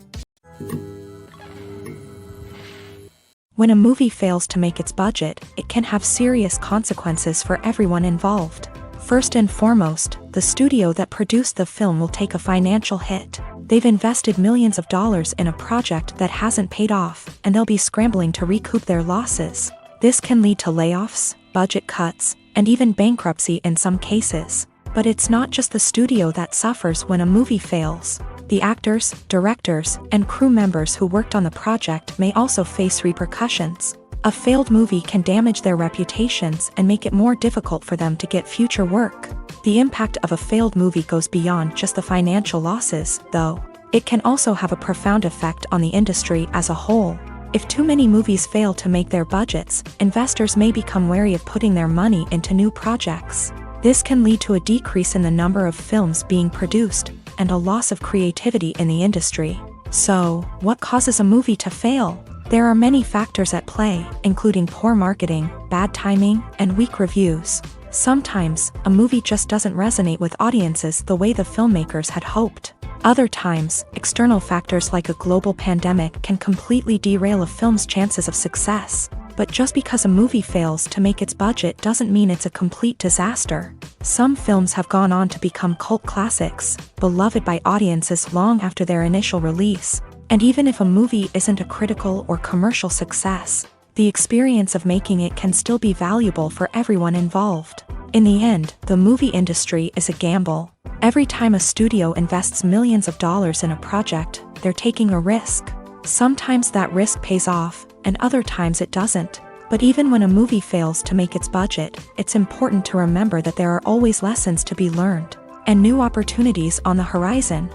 When a movie fails to make its budget, it can have serious consequences for everyone involved. First and foremost, the studio that produced the film will take a financial hit. They've invested millions of dollars in a project that hasn't paid off, and they'll be scrambling to recoup their losses. This can lead to layoffs, budget cuts, and even bankruptcy in some cases. But it's not just the studio that suffers when a movie fails. The actors, directors, and crew members who worked on the project may also face repercussions. A failed movie can damage their reputations and make it more difficult for them to get future work. The impact of a failed movie goes beyond just the financial losses, though. It can also have a profound effect on the industry as a whole. If too many movies fail to make their budgets, investors may become wary of putting their money into new projects. This can lead to a decrease in the number of films being produced, and a loss of creativity in the industry. So, what causes a movie to fail? There are many factors at play, including poor marketing, bad timing, and weak reviews. Sometimes, a movie just doesn't resonate with audiences the way the filmmakers had hoped. Other times, external factors like a global pandemic can completely derail a film's chances of success. But just because a movie fails to make its budget doesn't mean it's a complete disaster. Some films have gone on to become cult classics, beloved by audiences long after their initial release. And even if a movie isn't a critical or commercial success, the experience of making it can still be valuable for everyone involved. In the end, the movie industry is a gamble. Every time a studio invests millions of dollars in a project, they're taking a risk. Sometimes that risk pays off, and other times it doesn't. But even when a movie fails to make its budget, it's important to remember that there are always lessons to be learned, and new opportunities on the horizon.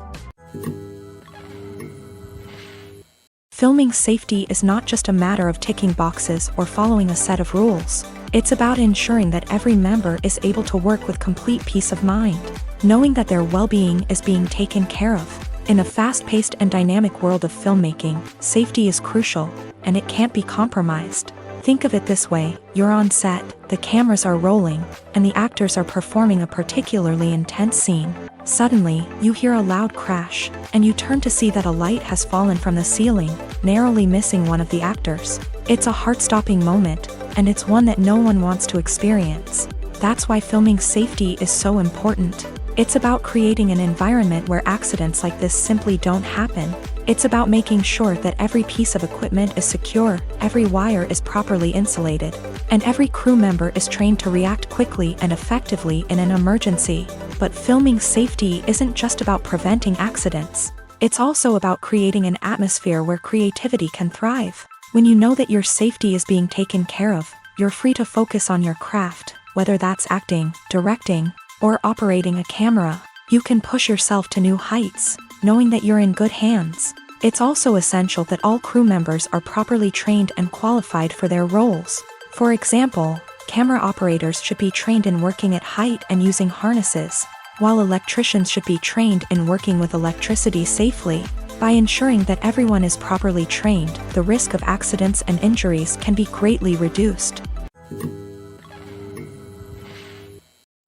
Filming safety is not just a matter of ticking boxes or following a set of rules. It's about ensuring that every member is able to work with complete peace of mind, knowing that their well-being is being taken care of. In a fast-paced and dynamic world of filmmaking, safety is crucial, and it can't be compromised. Think of it this way, you're on set, the cameras are rolling, and the actors are performing a particularly intense scene. Suddenly, you hear a loud crash, and you turn to see that a light has fallen from the ceiling, narrowly missing one of the actors. It's a heart-stopping moment, and it's one that no one wants to experience. That's why filming safety is so important. It's about creating an environment where accidents like this simply don't happen. It's about making sure that every piece of equipment is secure, every wire is properly insulated, and every crew member is trained to react quickly and effectively in an emergency. But filming safety isn't just about preventing accidents. It's also about creating an atmosphere where creativity can thrive. When you know that your safety is being taken care of, you're free to focus on your craft, whether that's acting, directing, or operating a camera. You can push yourself to new heights, knowing that you're in good hands. It's also essential that all crew members are properly trained and qualified for their roles. For example, camera operators should be trained in working at height and using harnesses, while electricians should be trained in working with electricity safely. By ensuring that everyone is properly trained, the risk of accidents and injuries can be greatly reduced.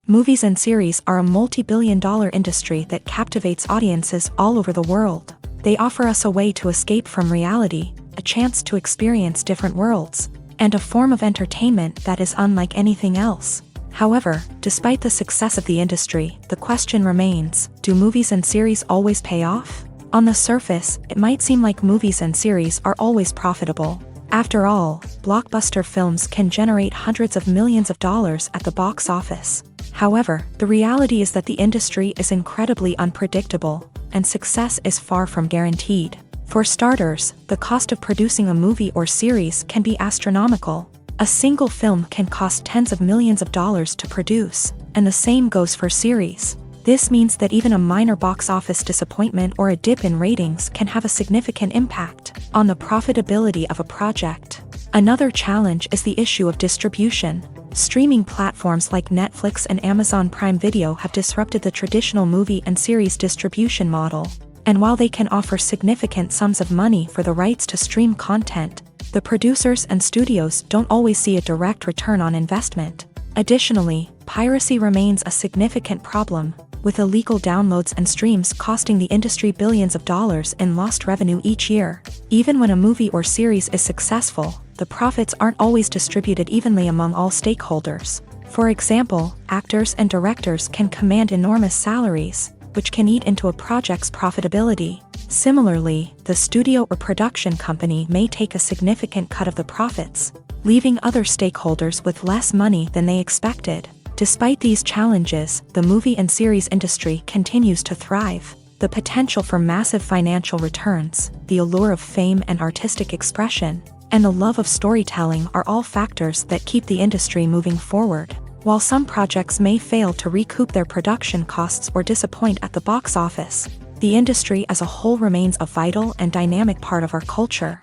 Movies and series are a multi-billion-dollar industry that captivates audiences all over the world. They offer us a way to escape from reality, a chance to experience different worlds, and a form of entertainment that is unlike anything else. However, despite the success of the industry, the question remains, do movies and series always pay off? On the surface, it might seem like movies and series are always profitable. After all, blockbuster films can generate hundreds of millions of dollars at the box office. However, the reality is that the industry is incredibly unpredictable, and success is far from guaranteed. For starters, the cost of producing a movie or series can be astronomical. A single film can cost tens of millions of dollars to produce, and the same goes for series. This means that even a minor box office disappointment or a dip in ratings can have a significant impact on the profitability of a project. Another challenge is the issue of distribution. Streaming platforms like Netflix and Amazon Prime Video have disrupted the traditional movie and series distribution model. And while they can offer significant sums of money for the rights to stream content, the producers and studios don't always see a direct return on investment. Additionally, piracy remains a significant problem, with illegal downloads and streams costing the industry billions of dollars in lost revenue each year. Even when a movie or series is successful, the profits aren't always distributed evenly among all stakeholders. For example, actors and directors can command enormous salaries, which can eat into a project's profitability. Similarly, the studio or production company may take a significant cut of the profits, leaving other stakeholders with less money than they expected. Despite these challenges, the movie and series industry continues to thrive. The potential for massive financial returns, the allure of fame and artistic expression, and the love of storytelling are all factors that keep the industry moving forward. While some projects may fail to recoup their production costs or disappoint at the box office, the industry as a whole remains a vital and dynamic part of our culture.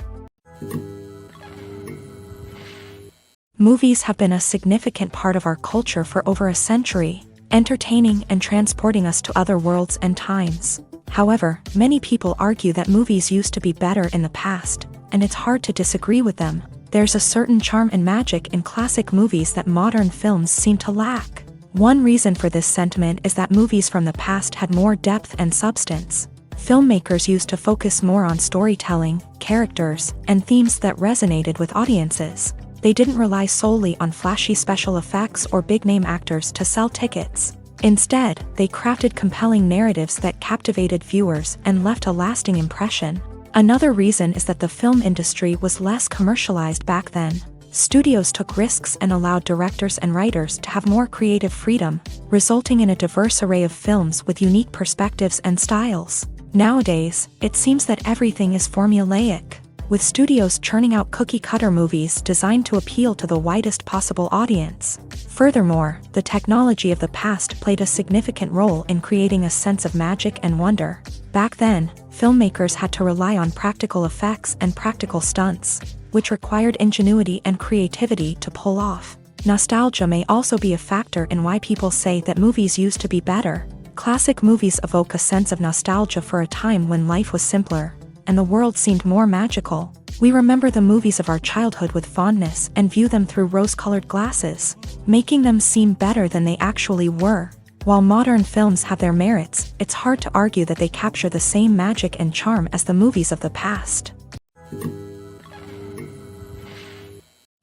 Movies have been a significant part of our culture for over a century, entertaining and transporting us to other worlds and times. However, many people argue that movies used to be better in the past, and it's hard to disagree with them. There's a certain charm and magic in classic movies that modern films seem to lack. One reason for this sentiment is that movies from the past had more depth and substance. Filmmakers used to focus more on storytelling, characters, and themes that resonated with audiences. They didn't rely solely on flashy special effects or big-name actors to sell tickets. Instead, they crafted compelling narratives that captivated viewers and left a lasting impression. Another reason is that the film industry was less commercialized back then. Studios took risks and allowed directors and writers to have more creative freedom, resulting in a diverse array of films with unique perspectives and styles. Nowadays, it seems that everything is formulaic, with studios churning out cookie-cutter movies designed to appeal to the widest possible audience. Furthermore, the technology of the past played a significant role in creating a sense of magic and wonder. Back then, filmmakers had to rely on practical effects and practical stunts, which required ingenuity and creativity to pull off. Nostalgia may also be a factor in why people say that movies used to be better. Classic movies evoke a sense of nostalgia for a time when life was simpler, and the world seemed more magical. We remember the movies of our childhood with fondness and view them through rose-colored glasses, making them seem better than they actually were. While modern films have their merits, it's hard to argue that they capture the same magic and charm as the movies of the past.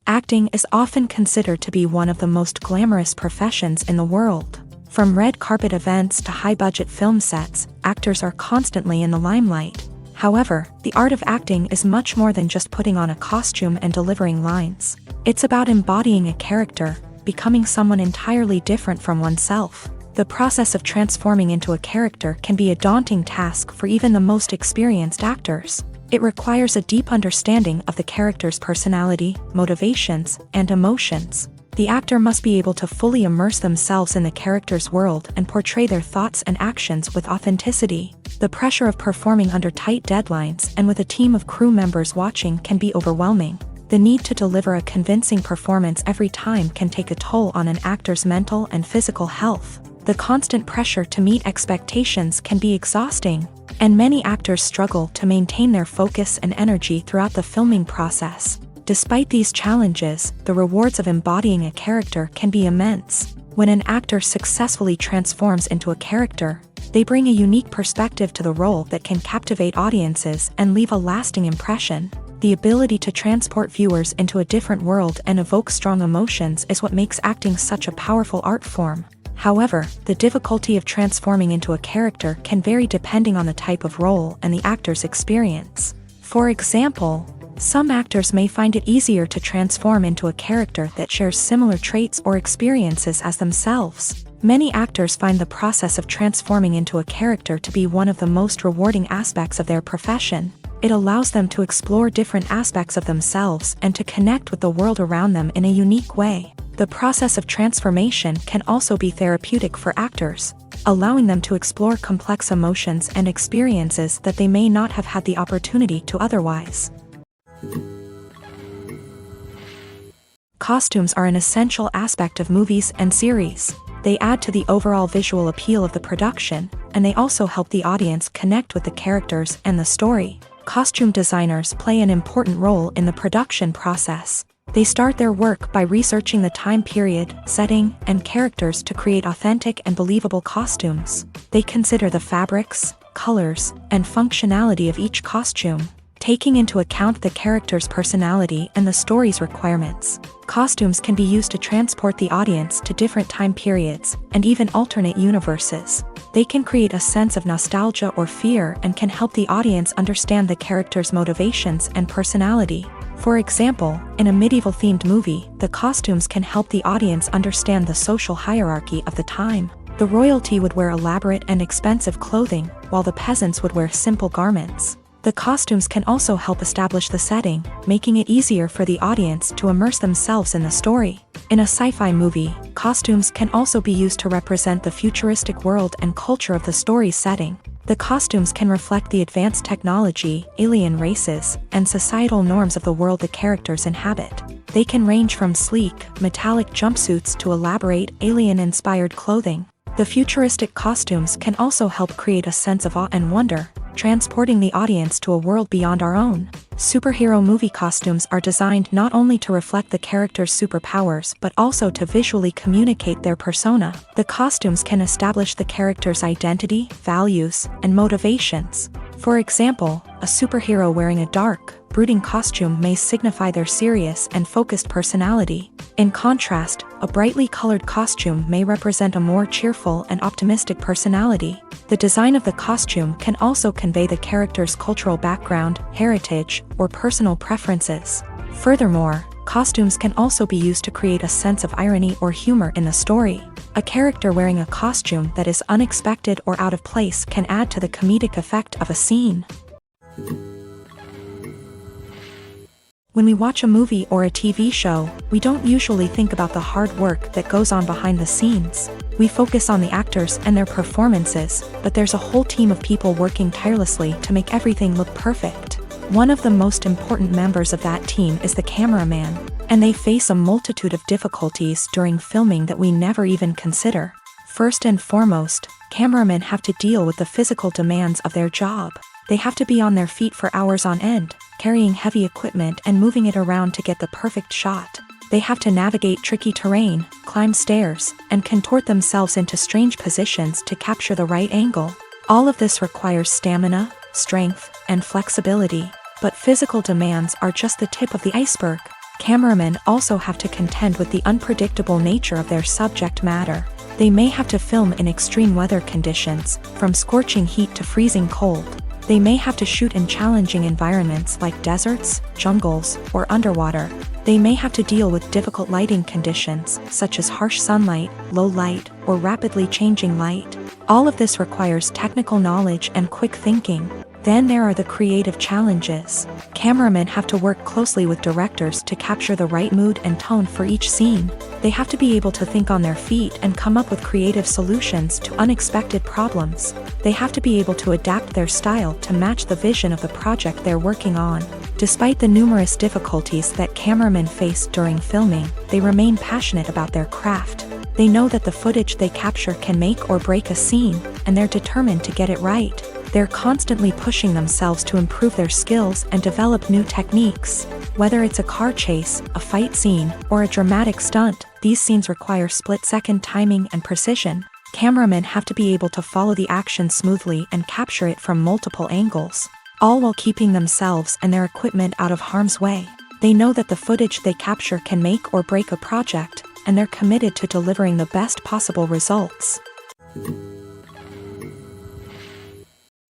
Acting is often considered to be one of the most glamorous professions in the world. From red carpet events to high-budget film sets, actors are constantly in the limelight. However, the art of acting is much more than just putting on a costume and delivering lines. It's about embodying a character, becoming someone entirely different from oneself. The process of transforming into a character can be a daunting task for even the most experienced actors. It requires a deep understanding of the character's personality, motivations, and emotions. The actor must be able to fully immerse themselves in the character's world and portray their thoughts and actions with authenticity. The pressure of performing under tight deadlines and with a team of crew members watching can be overwhelming. The need to deliver a convincing performance every time can take a toll on an actor's mental and physical health. The constant pressure to meet expectations can be exhausting, and many actors struggle to maintain their focus and energy throughout the filming process. Despite these challenges, the rewards of embodying a character can be immense. When an actor successfully transforms into a character, they bring a unique perspective to the role that can captivate audiences and leave a lasting impression. The ability to transport viewers into a different world and evoke strong emotions is what makes acting such a powerful art form. However, the difficulty of transforming into a character can vary depending on the type of role and the actor's experience. For example, some actors may find it easier to transform into a character that shares similar traits or experiences as themselves. Many actors find the process of transforming into a character to be one of the most rewarding aspects of their profession. It allows them to explore different aspects of themselves and to connect with the world around them in a unique way. The process of transformation can also be therapeutic for actors, allowing them to explore complex emotions and experiences that they may not have had the opportunity to otherwise. Costumes are an essential aspect of movies and series. They add to the overall visual appeal of the production, and they also help the audience connect with the characters and the story. Costume designers play an important role in the production process. They start their work by researching the time period, setting, and characters to create authentic and believable costumes. They consider the fabrics, colors, and functionality of each costume, taking into account the character's personality and the story's requirements. Costumes can be used to transport the audience to different time periods and even alternate universes. They can create a sense of nostalgia or fear and can help the audience understand the character's motivations and personality. For example, in a medieval-themed movie, the costumes can help the audience understand the social hierarchy of the time. The royalty would wear elaborate and expensive clothing, while the peasants would wear simple garments. The costumes can also help establish the setting, making it easier for the audience to immerse themselves in the story. In a sci-fi movie, costumes can also be used to represent the futuristic world and culture of the story's setting. The costumes can reflect the advanced technology, alien races, and societal norms of the world the characters inhabit. They can range from sleek, metallic jumpsuits to elaborate, alien-inspired clothing. The futuristic costumes can also help create a sense of awe and wonder, transporting the audience to a world beyond our own. Superhero movie costumes are designed not only to reflect the character's superpowers but also to visually communicate their persona. The costumes can establish the character's identity, values, and motivations. For example, a superhero wearing a dark, brooding costume may signify their serious and focused personality. In contrast, a brightly colored costume may represent a more cheerful and optimistic personality. The design of the costume can also convey the character's cultural background, heritage, or personal preferences. Furthermore, costumes can also be used to create a sense of irony or humor in the story. A character wearing a costume that is unexpected or out of place can add to the comedic effect of a scene. When we watch a movie or a TV show, we don't usually think about the hard work that goes on behind the scenes. We focus on the actors and their performances, but there's a whole team of people working tirelessly to make everything look perfect. One of the most important members of that team is the cameraman, and they face a multitude of difficulties during filming that we never even consider. First and foremost, cameramen have to deal with the physical demands of their job. They have to be on their feet for hours on end, carrying heavy equipment and moving it around to get the perfect shot. They have to navigate tricky terrain, climb stairs, and contort themselves into strange positions to capture the right angle. All of this requires stamina, strength, and flexibility. But physical demands are just the tip of the iceberg. Cameramen also have to contend with the unpredictable nature of their subject matter. They may have to film in extreme weather conditions, from scorching heat to freezing cold. They may have to shoot in challenging environments like deserts, jungles, or underwater. They may have to deal with difficult lighting conditions, such as harsh sunlight, low light, or rapidly changing light. All of this requires technical knowledge and quick thinking. Then there are the creative challenges. Cameramen have to work closely with directors to capture the right mood and tone for each scene. They have to be able to think on their feet and come up with creative solutions to unexpected problems. They have to be able to adapt their style to match the vision of the project they're working on. Despite the numerous difficulties that cameramen face during filming, they remain passionate about their craft. They know that the footage they capture can make or break a scene, and they're determined to get it right. They're constantly pushing themselves to improve their skills and develop new techniques. Whether it's a car chase, a fight scene, or a dramatic stunt, these scenes require split-second timing and precision. Cameramen have to be able to follow the action smoothly and capture it from multiple angles, all while keeping themselves and their equipment out of harm's way. They know that the footage they capture can make or break a project, and they're committed to delivering the best possible results.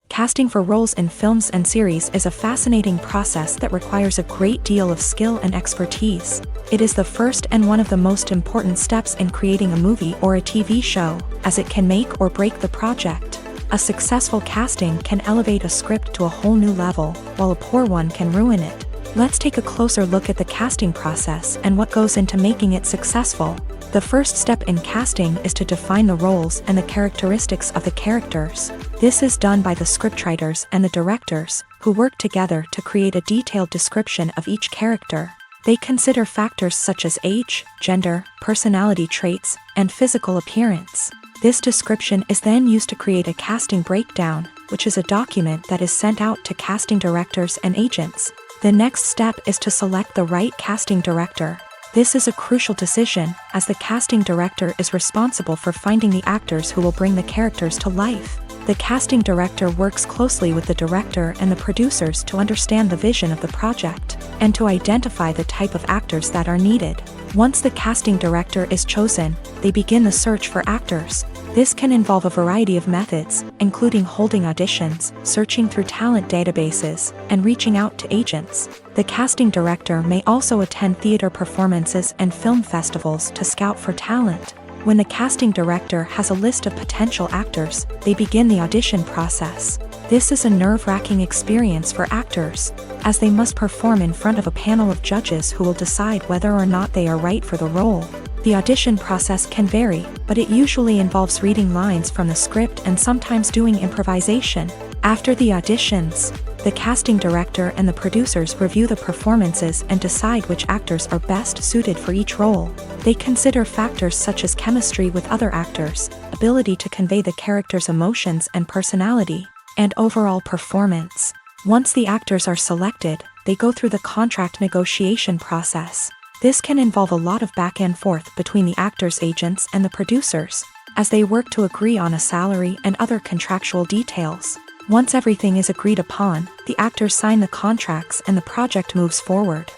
Casting for roles in films and series is a fascinating process that requires a great deal of skill and expertise. It is the first and one of the most important steps in creating a movie or a TV show, as it can make or break the project. A successful casting can elevate a script to a whole new level, while a poor one can ruin it. Let's take a closer look at the casting process and what goes into making it successful. The first step in casting is to define the roles and the characteristics of the characters. This is done by the scriptwriters and the directors, who work together to create a detailed description of each character. They consider factors such as age, gender, personality traits, and physical appearance. This description is then used to create a casting breakdown, which is a document that is sent out to casting directors and agents. The next step is to select the right casting director. This is a crucial decision, as the casting director is responsible for finding the actors who will bring the characters to life. The casting director works closely with the director and the producers to understand the vision of the project, and to identify the type of actors that are needed. Once the casting director is chosen, they begin the search for actors. This can involve a variety of methods, including holding auditions, searching through talent databases, and reaching out to agents. The casting director may also attend theater performances and film festivals to scout for talent. When the casting director has a list of potential actors, they begin the audition process. This is a nerve-wracking experience for actors, as they must perform in front of a panel of judges who will decide whether or not they are right for the role. The audition process can vary, but it usually involves reading lines from the script and sometimes doing improvisation. After the auditions, the casting director and the producers review the performances and decide which actors are best suited for each role. They consider factors such as chemistry with other actors, ability to convey the character's emotions and personality, and overall performance. Once the actors are selected, they go through the contract negotiation process. This can involve a lot of back and forth between the actors' agents and the producers, as they work to agree on a salary and other contractual details. Once everything is agreed upon, the actors sign the contracts and the project moves forward.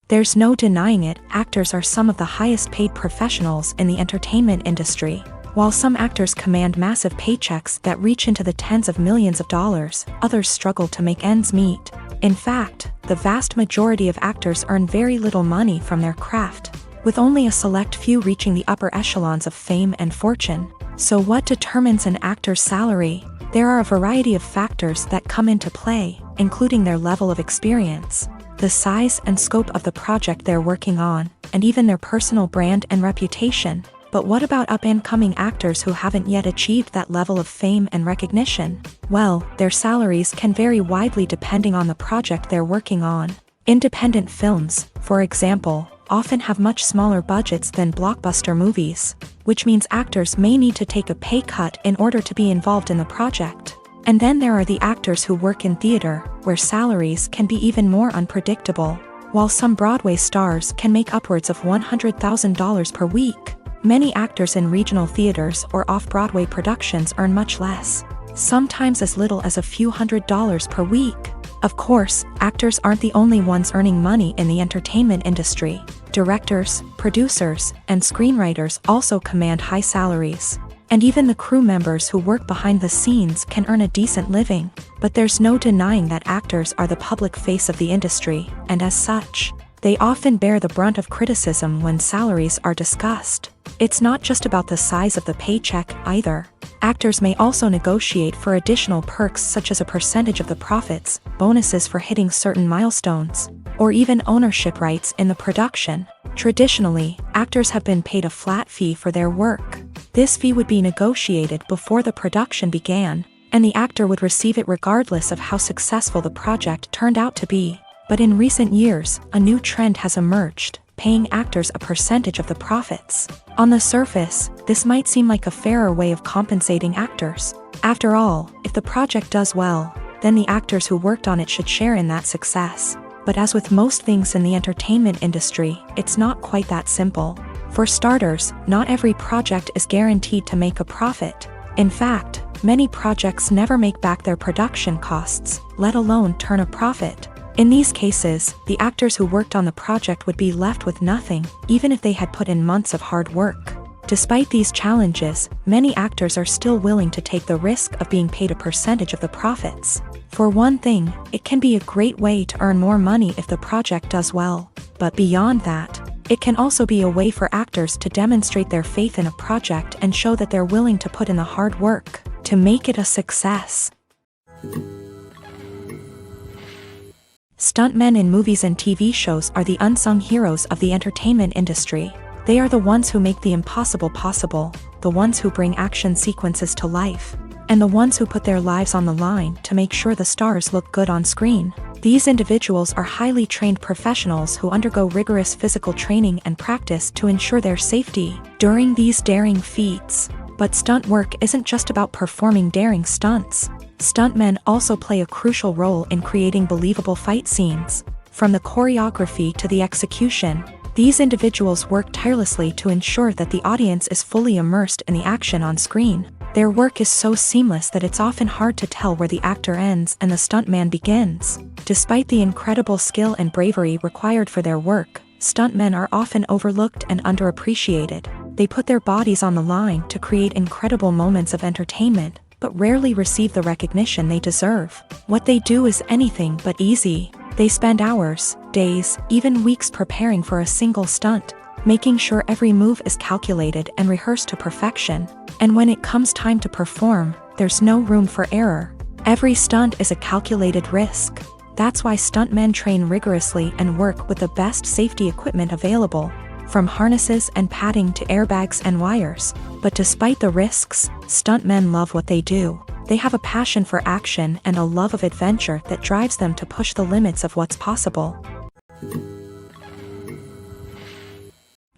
There's no denying it, actors are some of the highest paid professionals in the entertainment industry. While some actors command massive paychecks that reach into the tens of millions of dollars, others struggle to make ends meet. In fact, the vast majority of actors earn very little money from their craft, with only a select few reaching the upper echelons of fame and fortune. So what determines an actor's salary? There are a variety of factors that come into play, including their level of experience, the size and scope of the project they're working on, and even their personal brand and reputation. But what about up-and-coming actors who haven't yet achieved that level of fame and recognition? Well, their salaries can vary widely depending on the project they're working on. Independent films, for example, often have much smaller budgets than blockbuster movies, which means actors may need to take a pay cut in order to be involved in the project. And then there are the actors who work in theater, where salaries can be even more unpredictable. While some Broadway stars can make upwards of $100,000 per week, many actors in regional theaters or off-Broadway productions earn much less, sometimes as little as a few $100s per week. Of course, actors aren't the only ones earning money in the entertainment industry. Directors, producers, and screenwriters also command high salaries. And even the crew members who work behind the scenes can earn a decent living. But there's no denying that actors are the public face of the industry, and as such, they often bear the brunt of criticism when salaries are discussed. It's not just about the size of the paycheck, either. Actors may also negotiate for additional perks such as a percentage of the profits, bonuses for hitting certain milestones, or even ownership rights in the production. Traditionally, actors have been paid a flat fee for their work. This fee would be negotiated before the production began, and the actor would receive it regardless of how successful the project turned out to be. But in recent years, a new trend has emerged, paying actors a percentage of the profits. On the surface, this might seem like a fairer way of compensating actors. After all, if the project does well, then the actors who worked on it should share in that success. But as with most things in the entertainment industry, it's not quite that simple. For starters, not every project is guaranteed to make a profit. In fact, many projects never make back their production costs, let alone turn a profit. In these cases, the actors who worked on the project would be left with nothing, even if they had put in months of hard work. Despite these challenges, many actors are still willing to take the risk of being paid a percentage of the profits. For one thing, it can be a great way to earn more money if the project does well. But beyond that, it can also be a way for actors to demonstrate their faith in a project and show that they're willing to put in the hard work to make it a success. Stuntmen in movies and TV shows are the unsung heroes of the entertainment industry. They are the ones who make the impossible possible, the ones who bring action sequences to life, and the ones who put their lives on the line to make sure the stars look good on screen. These individuals are highly trained professionals who undergo rigorous physical training and practice to ensure their safety during these daring feats. But stunt work isn't just about performing daring stunts. Stuntmen also play a crucial role in creating believable fight scenes. From the choreography to the execution, these individuals work tirelessly to ensure that the audience is fully immersed in the action on screen. Their work is so seamless that it's often hard to tell where the actor ends and the stuntman begins. Despite the incredible skill and bravery required for their work, stuntmen are often overlooked and underappreciated. They put their bodies on the line to create incredible moments of entertainment, but rarely receive the recognition they deserve. What they do is anything but easy. They spend hours, days, even weeks preparing for a single stunt, making sure every move is calculated and rehearsed to perfection. And when it comes time to perform, there's no room for error. Every stunt is a calculated risk. That's why stuntmen train rigorously and work with the best safety equipment available, from harnesses and padding to airbags and wires. But despite the risks, stuntmen love what they do. They have a passion for action and a love of adventure that drives them to push the limits of what's possible.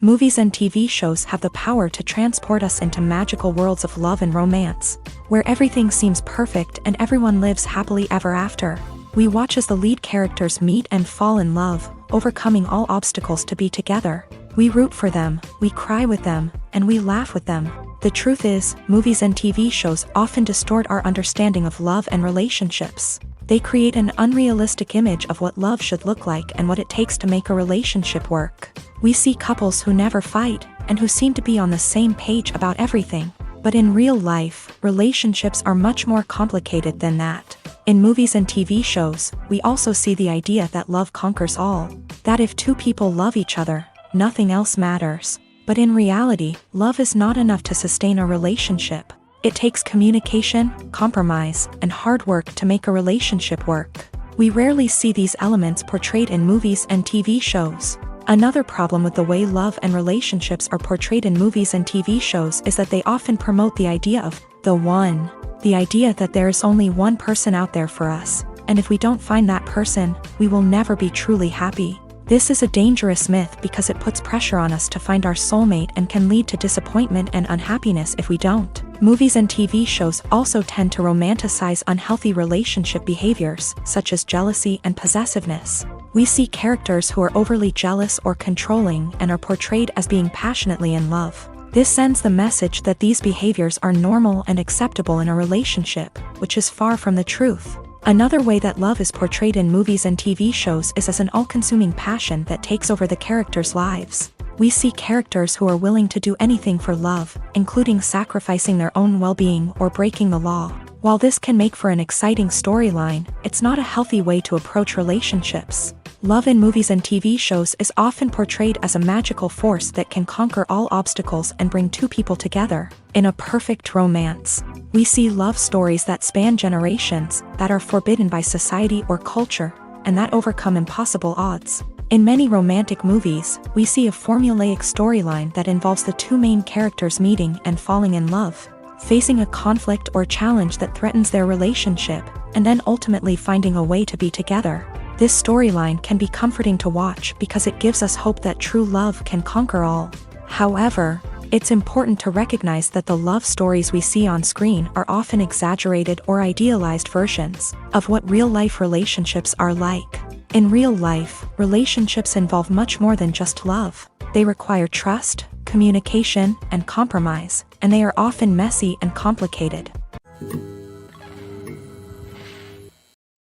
Movies and TV shows have the power to transport us into magical worlds of love and romance, where everything seems perfect and everyone lives happily ever after. We watch as the lead characters meet and fall in love, overcoming all obstacles to be together. We root for them, we cry with them, and we laugh with them. The truth is, movies and TV shows often distort our understanding of love and relationships. They create an unrealistic image of what love should look like and what it takes to make a relationship work. We see couples who never fight, and who seem to be on the same page about everything. But in real life, relationships are much more complicated than that. In movies and TV shows, we also see the idea that love conquers all. That if two people love each other, nothing else matters. But in reality, love is not enough to sustain a relationship. It takes communication, compromise, and hard work to make a relationship work. We rarely see these elements portrayed in movies and TV shows. Another problem with the way love and relationships are portrayed in movies and TV shows is that they often promote the idea of the one. The idea that there is only one person out there for us, and if we don't find that person, we will never be truly happy. This is a dangerous myth because it puts pressure on us to find our soulmate and can lead to disappointment and unhappiness if we don't. Movies and TV shows also tend to romanticize unhealthy relationship behaviors, such as jealousy and possessiveness. We see characters who are overly jealous or controlling and are portrayed as being passionately in love. This sends the message that these behaviors are normal and acceptable in a relationship, which is far from the truth. Another way that love is portrayed in movies and TV shows is as an all-consuming passion that takes over the characters' lives. We see characters who are willing to do anything for love, including sacrificing their own well-being or breaking the law. While this can make for an exciting storyline, it's not a healthy way to approach relationships. Love in movies and TV shows is often portrayed as a magical force that can conquer all obstacles and bring two people together. In a perfect romance, we see love stories that span generations, that are forbidden by society or culture, and that overcome impossible odds. In many romantic movies, we see a formulaic storyline that involves the two main characters meeting and falling in love, facing a conflict or challenge that threatens their relationship, and then ultimately finding a way to be together. This storyline can be comforting to watch because it gives us hope that true love can conquer all. However, it's important to recognize that the love stories we see on screen are often exaggerated or idealized versions of what real-life relationships are like. In real life, relationships involve much more than just love. They require trust, communication, and compromise, and they are often messy and complicated.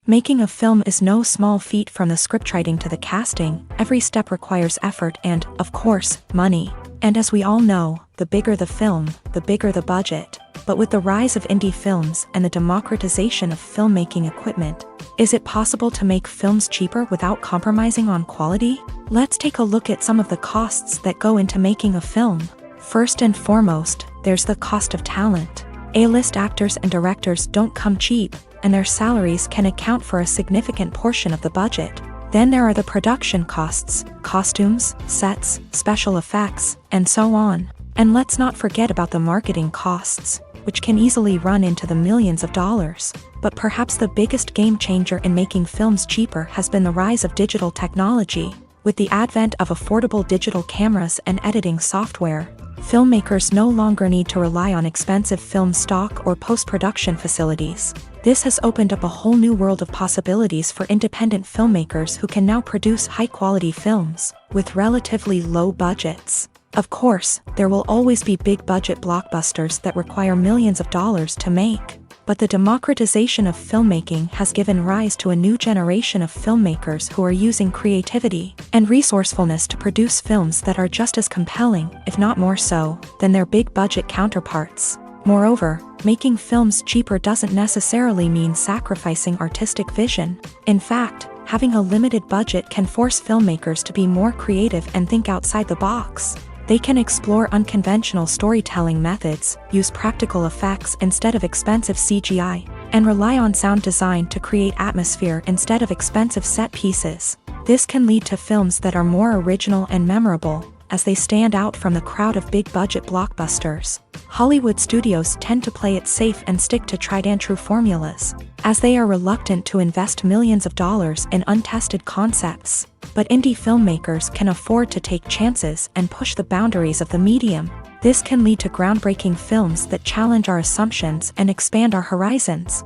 Making a film is no small feat. From the scriptwriting to the casting, every step requires effort and, of course, money. And as we all know, the bigger the film, the bigger the budget. But with the rise of indie films and the democratization of filmmaking equipment, is it possible to make films cheaper without compromising on quality? Let's take a look at some of the costs that go into making a film. First and foremost, there's the cost of talent. A-list actors and directors don't come cheap, and their salaries can account for a significant portion of the budget. Then there are the production costs, costumes, sets, special effects, and so on. And let's not forget about the marketing costs, which can easily run into the millions of dollars. But perhaps the biggest game changer in making films cheaper has been the rise of digital technology. With the advent of affordable digital cameras and editing software, filmmakers no longer need to rely on expensive film stock or post-production facilities. This has opened up a whole new world of possibilities for independent filmmakers who can now produce high-quality films with relatively low budgets. Of course, there will always be big-budget blockbusters that require millions of dollars to make. But the democratization of filmmaking has given rise to a new generation of filmmakers who are using creativity and resourcefulness to produce films that are just as compelling, if not more so, than their big-budget counterparts. Moreover, making films cheaper doesn't necessarily mean sacrificing artistic vision. In fact, having a limited budget can force filmmakers to be more creative and think outside the box. They can explore unconventional storytelling methods, use practical effects instead of expensive CGI, and rely on sound design to create atmosphere instead of expensive set pieces. This can lead to films that are more original and memorable, as they stand out from the crowd of big-budget blockbusters. Hollywood studios tend to play it safe and stick to tried-and-true formulas, as they are reluctant to invest millions of dollars in untested concepts. But indie filmmakers can afford to take chances and push the boundaries of the medium. This can lead to groundbreaking films that challenge our assumptions and expand our horizons.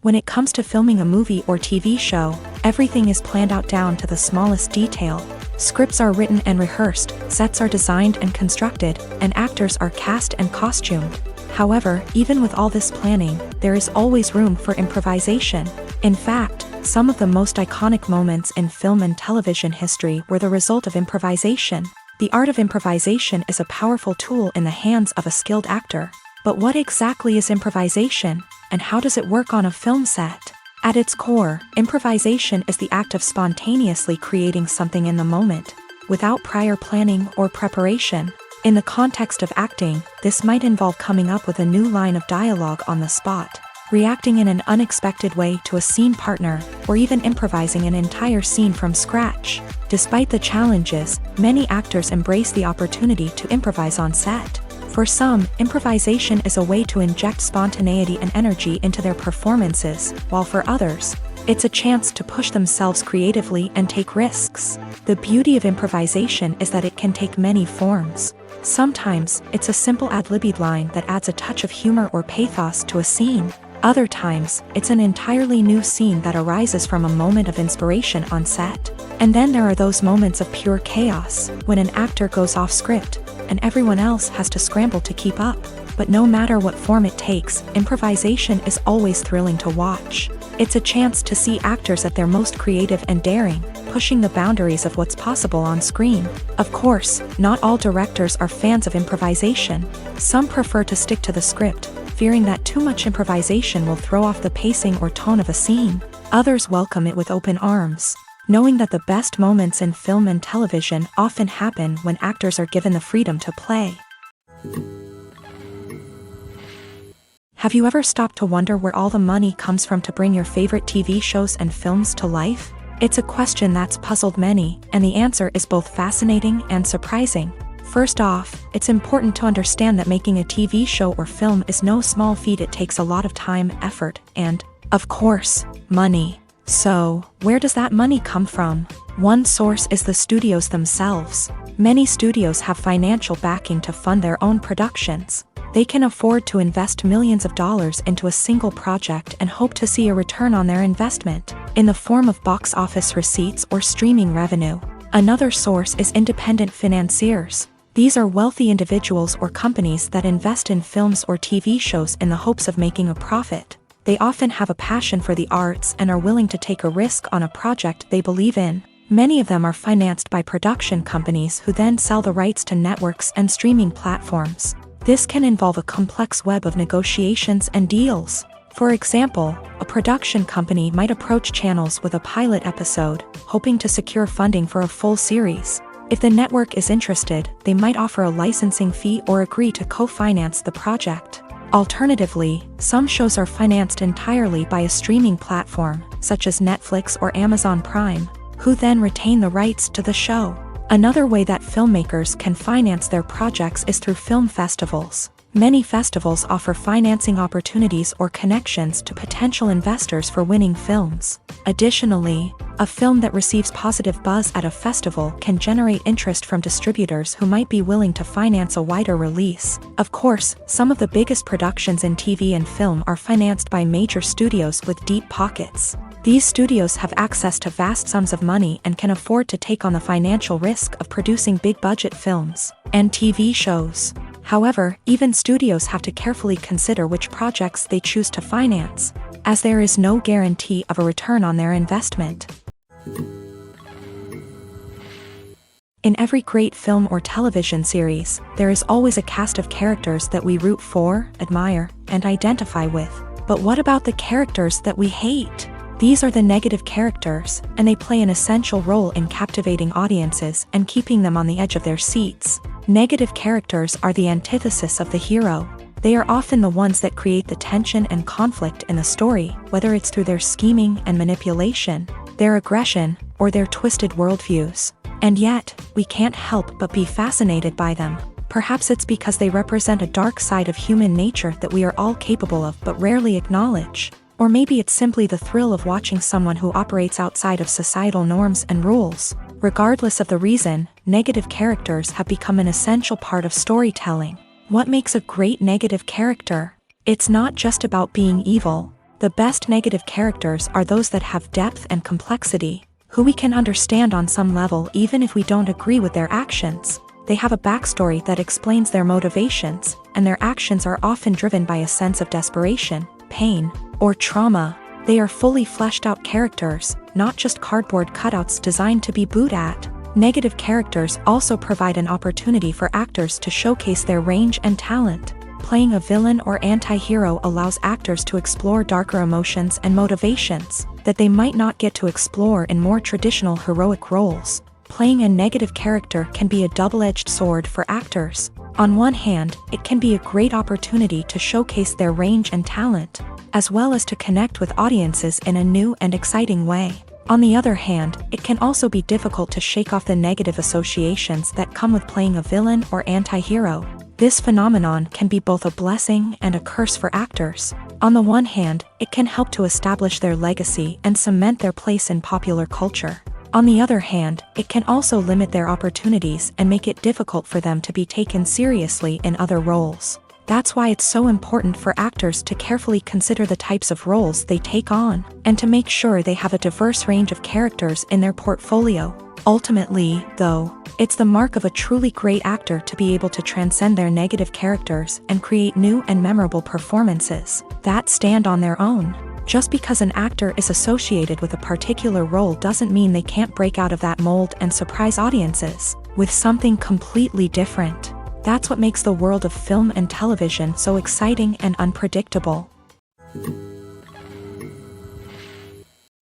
When it comes to filming a movie or TV show, everything is planned out down to the smallest detail. Scripts are written and rehearsed, sets are designed and constructed, and actors are cast and costumed. However, even with all this planning, there is always room for improvisation. In fact, some of the most iconic moments in film and television history were the result of improvisation. The art of improvisation is a powerful tool in the hands of a skilled actor. But what exactly is improvisation, and how does it work on a film set? At its core, improvisation is the act of spontaneously creating something in the moment, without prior planning or preparation. In the context of acting, this might involve coming up with a new line of dialogue on the spot, reacting in an unexpected way to a scene partner, or even improvising an entire scene from scratch. Despite the challenges, many actors embrace the opportunity to improvise on set. For some, improvisation is a way to inject spontaneity and energy into their performances, while for others, It's a chance to push themselves creatively and take risks. The beauty of improvisation is that it can take many forms. Sometimes, it's a simple ad-libbed line that adds a touch of humor or pathos to a scene. Other times, it's an entirely new scene that arises from a moment of inspiration on set. And then there are those moments of pure chaos, when an actor goes off script, and everyone else has to scramble to keep up. But no matter what form it takes, improvisation is always thrilling to watch. It's a chance to see actors at their most creative and daring, pushing the boundaries of what's possible on screen. Of course, not all directors are fans of improvisation. Some prefer to stick to the script, fearing that too much improvisation will throw off the pacing or tone of a scene. Others welcome it with open arms, knowing that the best moments in film and television often happen when actors are given the freedom to play. Have you ever stopped to wonder where all the money comes from to bring your favorite TV shows and films to life? It's a question that's puzzled many, and the answer is both fascinating and surprising. First off, it's important to understand that making a TV show or film is no small feat. It takes a lot of time, effort, and, of course, money. So, where does that money come from? One source is the studios themselves. Many studios have financial backing to fund their own productions. They can afford to invest millions of dollars into a single project and hope to see a return on their investment, in the form of box office receipts or streaming revenue. Another source is independent financiers. These are wealthy individuals or companies that invest in films or TV shows in the hopes of making a profit. They often have a passion for the arts and are willing to take a risk on a project they believe in. Many of them are financed by production companies who then sell the rights to networks and streaming platforms. This can involve a complex web of negotiations and deals. For example, a production company might approach channels with a pilot episode, hoping to secure funding for a full series. If the network is interested, they might offer a licensing fee or agree to co-finance the project. Alternatively, some shows are financed entirely by a streaming platform, such as Netflix or Amazon Prime, who then retain the rights to the show. Another way that filmmakers can finance their projects is through film festivals. Many festivals offer financing opportunities or connections to potential investors for winning films. Additionally, a film that receives positive buzz at a festival can generate interest from distributors who might be willing to finance a wider release. Of course, some of the biggest productions in TV and film are financed by major studios with deep pockets. These studios have access to vast sums of money and can afford to take on the financial risk of producing big-budget films and TV shows. However, even studios have to carefully consider which projects they choose to finance, as there is no guarantee of a return on their investment. In every great film or television series, there is always a cast of characters that we root for, admire, and identify with. But what about the characters that we hate? These are the negative characters, and they play an essential role in captivating audiences and keeping them on the edge of their seats. Negative characters are the antithesis of the hero. They are often the ones that create the tension and conflict in the story, whether it's through their scheming and manipulation, their aggression, or their twisted worldviews. And yet, we can't help but be fascinated by them. Perhaps it's because they represent a dark side of human nature that we are all capable of but rarely acknowledge. Or maybe it's simply the thrill of watching someone who operates outside of societal norms and rules. Regardless of the reason, negative characters have become an essential part of storytelling. What makes a great negative character? It's not just about being evil. The best negative characters are those that have depth and complexity, who we can understand on some level even if we don't agree with their actions. They have a backstory that explains their motivations, and their actions are often driven by a sense of desperation, pain, or trauma. They are fully fleshed out characters, not just cardboard cutouts designed to be booed at. Negative characters also provide an opportunity for actors to showcase their range and talent. Playing a villain or anti-hero allows actors to explore darker emotions and motivations that they might not get to explore in more traditional heroic roles. Playing a negative character can be a double-edged sword for actors. On one hand, it can be a great opportunity to showcase their range and talent, as well as to connect with audiences in a new and exciting way. On the other hand, it can also be difficult to shake off the negative associations that come with playing a villain or anti-hero. This phenomenon can be both a blessing and a curse for actors. On the one hand, it can help to establish their legacy and cement their place in popular culture. On the other hand, it can also limit their opportunities and make it difficult for them to be taken seriously in other roles. That's why it's so important for actors to carefully consider the types of roles they take on, and to make sure they have a diverse range of characters in their portfolio. Ultimately, though, it's the mark of a truly great actor to be able to transcend their negative characters and create new and memorable performances that stand on their own. Just because an actor is associated with a particular role doesn't mean they can't break out of that mold and surprise audiences with something completely different. That's what makes the world of film and television so exciting and unpredictable.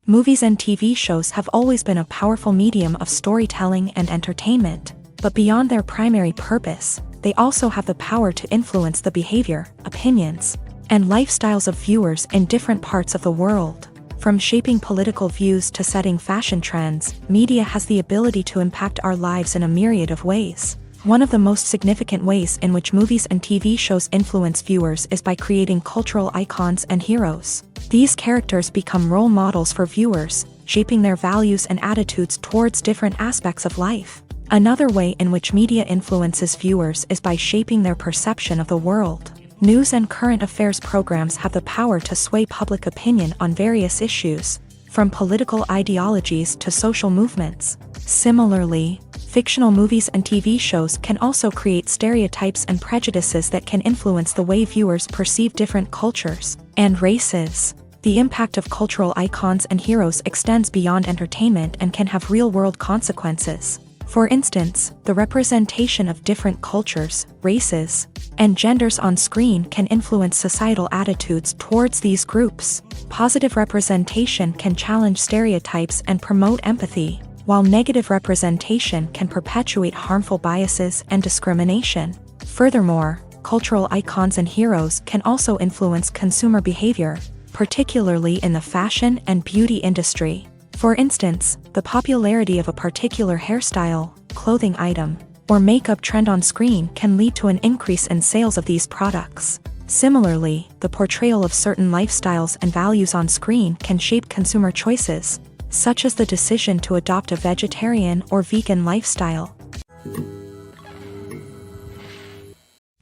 Movies and TV shows have always been a powerful medium of storytelling and entertainment, but beyond their primary purpose, they also have the power to influence the behavior, opinions, and lifestyles of viewers in different parts of the world. From shaping political views to setting fashion trends, media has the ability to impact our lives in a myriad of ways. One of the most significant ways in which movies and TV shows influence viewers is by creating cultural icons and heroes. These characters become role models for viewers, shaping their values and attitudes towards different aspects of life. Another way in which media influences viewers is by shaping their perception of the world. News and current affairs programs have the power to sway public opinion on various issues, from political ideologies to social movements. Similarly, fictional movies and TV shows can also create stereotypes and prejudices that can influence the way viewers perceive different cultures and races. The impact of cultural icons and heroes extends beyond entertainment and can have real-world consequences. For instance, the representation of different cultures, races, and genders on screen can influence societal attitudes towards these groups. Positive representation can challenge stereotypes and promote empathy, while negative representation can perpetuate harmful biases and discrimination. Furthermore, cultural icons and heroes can also influence consumer behavior, particularly in the fashion and beauty industry. For instance, the popularity of a particular hairstyle, clothing item, or makeup trend on screen can lead to an increase in sales of these products. Similarly, the portrayal of certain lifestyles and values on screen can shape consumer choices, such as the decision to adopt a vegetarian or vegan lifestyle.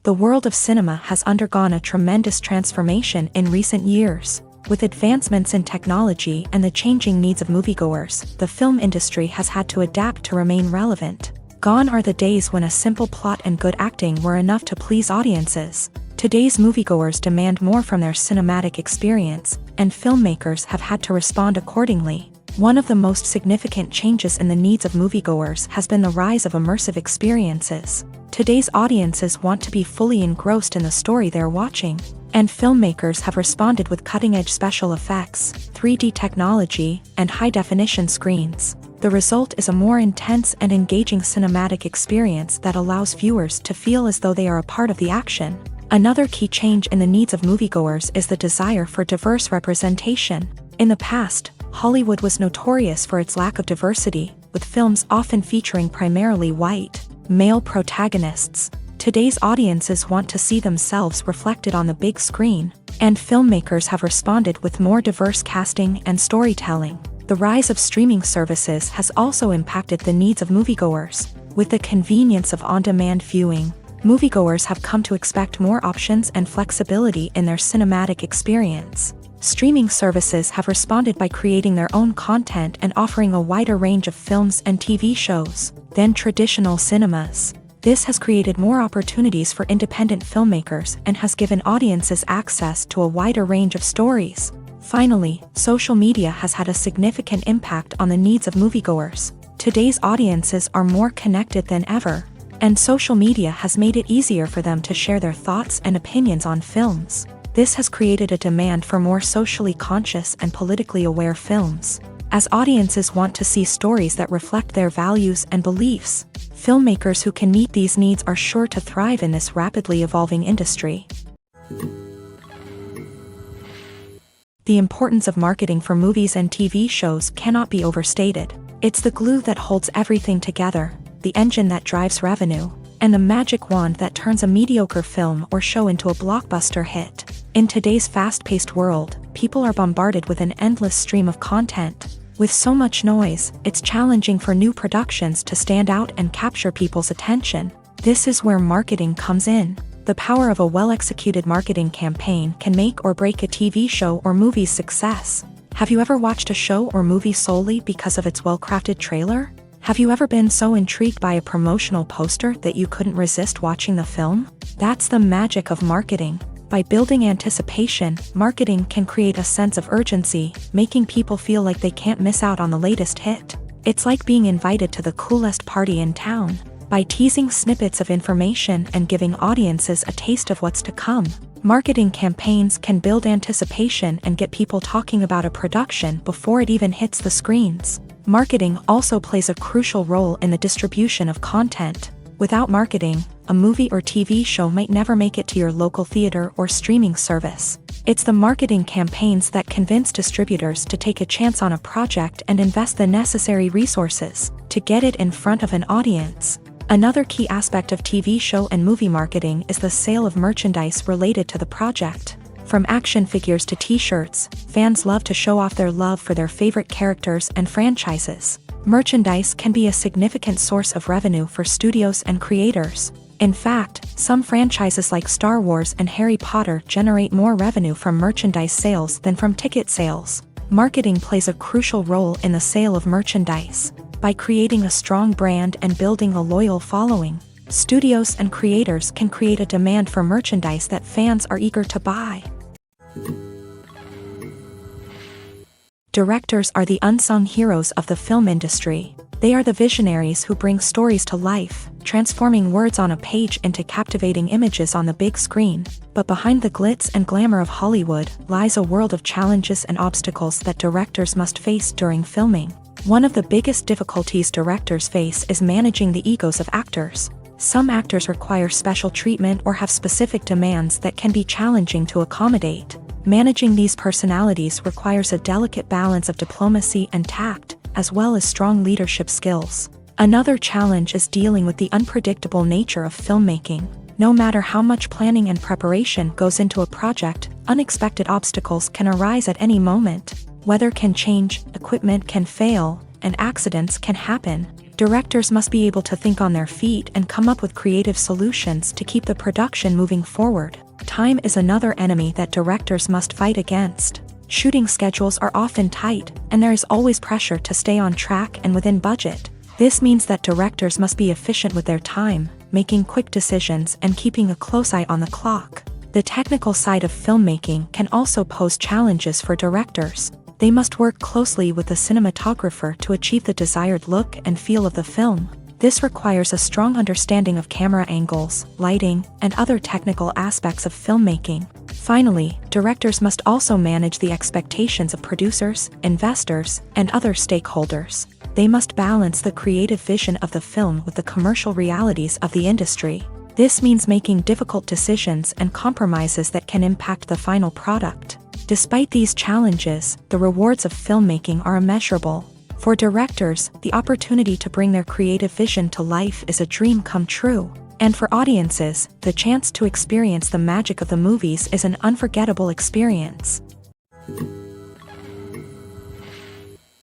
The world of cinema has undergone a tremendous transformation in recent years. With advancements in technology and the changing needs of moviegoers, the film industry has had to adapt to remain relevant. Gone are the days when a simple plot and good acting were enough to please audiences. Today's moviegoers demand more from their cinematic experience, and filmmakers have had to respond accordingly. One of the most significant changes in the needs of moviegoers has been the rise of immersive experiences. Today's audiences want to be fully engrossed in the story they're watching, and filmmakers have responded with cutting-edge special effects, 3D technology, and high-definition screens. The result is a more intense and engaging cinematic experience that allows viewers to feel as though they are a part of the action. Another key change in the needs of moviegoers is the desire for diverse representation. In the past, Hollywood was notorious for its lack of diversity, with films often featuring primarily white, male protagonists. Today's audiences want to see themselves reflected on the big screen, and filmmakers have responded with more diverse casting and storytelling. The rise of streaming services has also impacted the needs of moviegoers. With the convenience of on-demand viewing, moviegoers have come to expect more options and flexibility in their cinematic experience. Streaming services have responded by creating their own content and offering a wider range of films and TV shows than traditional cinemas. This has created more opportunities for independent filmmakers and has given audiences access to a wider range of stories. Finally, social media has had a significant impact on the needs of moviegoers. Today's audiences are more connected than ever, and social media has made it easier for them to share their thoughts and opinions on films. This has created a demand for more socially conscious and politically aware films. As audiences want to see stories that reflect their values and beliefs, filmmakers who can meet these needs are sure to thrive in this rapidly evolving industry. The importance of marketing for movies and TV shows cannot be overstated. It's the glue that holds everything together, the engine that drives revenue, and the magic wand that turns a mediocre film or show into a blockbuster hit. In today's fast-paced world, people are bombarded with an endless stream of content. With so much noise, it's challenging for new productions to stand out and capture people's attention. This is where marketing comes in. The power of a well-executed marketing campaign can make or break a TV show or movie's success. Have you ever watched a show or movie solely because of its well-crafted trailer? Have you ever been so intrigued by a promotional poster that you couldn't resist watching the film? That's the magic of marketing. By building anticipation, marketing can create a sense of urgency, making people feel like they can't miss out on the latest hit. It's like being invited to the coolest party in town. By teasing snippets of information and giving audiences a taste of what's to come, marketing campaigns can build anticipation and get people talking about a production before it even hits the screens. Marketing also plays a crucial role in the distribution of content. Without marketing, a movie or TV show might never make it to your local theater or streaming service. It's the marketing campaigns that convince distributors to take a chance on a project and invest the necessary resources to get it in front of an audience. Another key aspect of TV show and movie marketing is the sale of merchandise related to the project. From action figures to t-shirts, fans love to show off their love for their favorite characters and franchises. Merchandise can be a significant source of revenue for studios and creators. In fact, some franchises like Star Wars and Harry Potter generate more revenue from merchandise sales than from ticket sales. Marketing plays a crucial role in the sale of merchandise. By creating a strong brand and building a loyal following, studios and creators can create a demand for merchandise that fans are eager to buy. Directors are the unsung heroes of the film industry. They are the visionaries who bring stories to life, transforming words on a page into captivating images on the big screen. But behind the glitz and glamour of Hollywood lies a world of challenges and obstacles that directors must face during filming. One of the biggest difficulties directors face is managing the egos of actors. Some actors require special treatment or have specific demands that can be challenging to accommodate. Managing these personalities requires a delicate balance of diplomacy and tact, as well as strong leadership skills. Another challenge is dealing with the unpredictable nature of filmmaking. No matter how much planning and preparation goes into a project, unexpected obstacles can arise at any moment. Weather can change, equipment can fail, and accidents can happen. Directors must be able to think on their feet and come up with creative solutions to keep the production moving forward. Time is another enemy that directors must fight against. Shooting schedules are often tight, and there is always pressure to stay on track and within budget. This means that directors must be efficient with their time, making quick decisions and keeping a close eye on the clock. The technical side of filmmaking can also pose challenges for directors. They must work closely with the cinematographer to achieve the desired look and feel of the film. This requires a strong understanding of camera angles, lighting, and other technical aspects of filmmaking. Finally, directors must also manage the expectations of producers, investors, and other stakeholders. They must balance the creative vision of the film with the commercial realities of the industry. This means making difficult decisions and compromises that can impact the final product. Despite these challenges, the rewards of filmmaking are immeasurable. For directors, the opportunity to bring their creative vision to life is a dream come true. And for audiences, the chance to experience the magic of the movies is an unforgettable experience.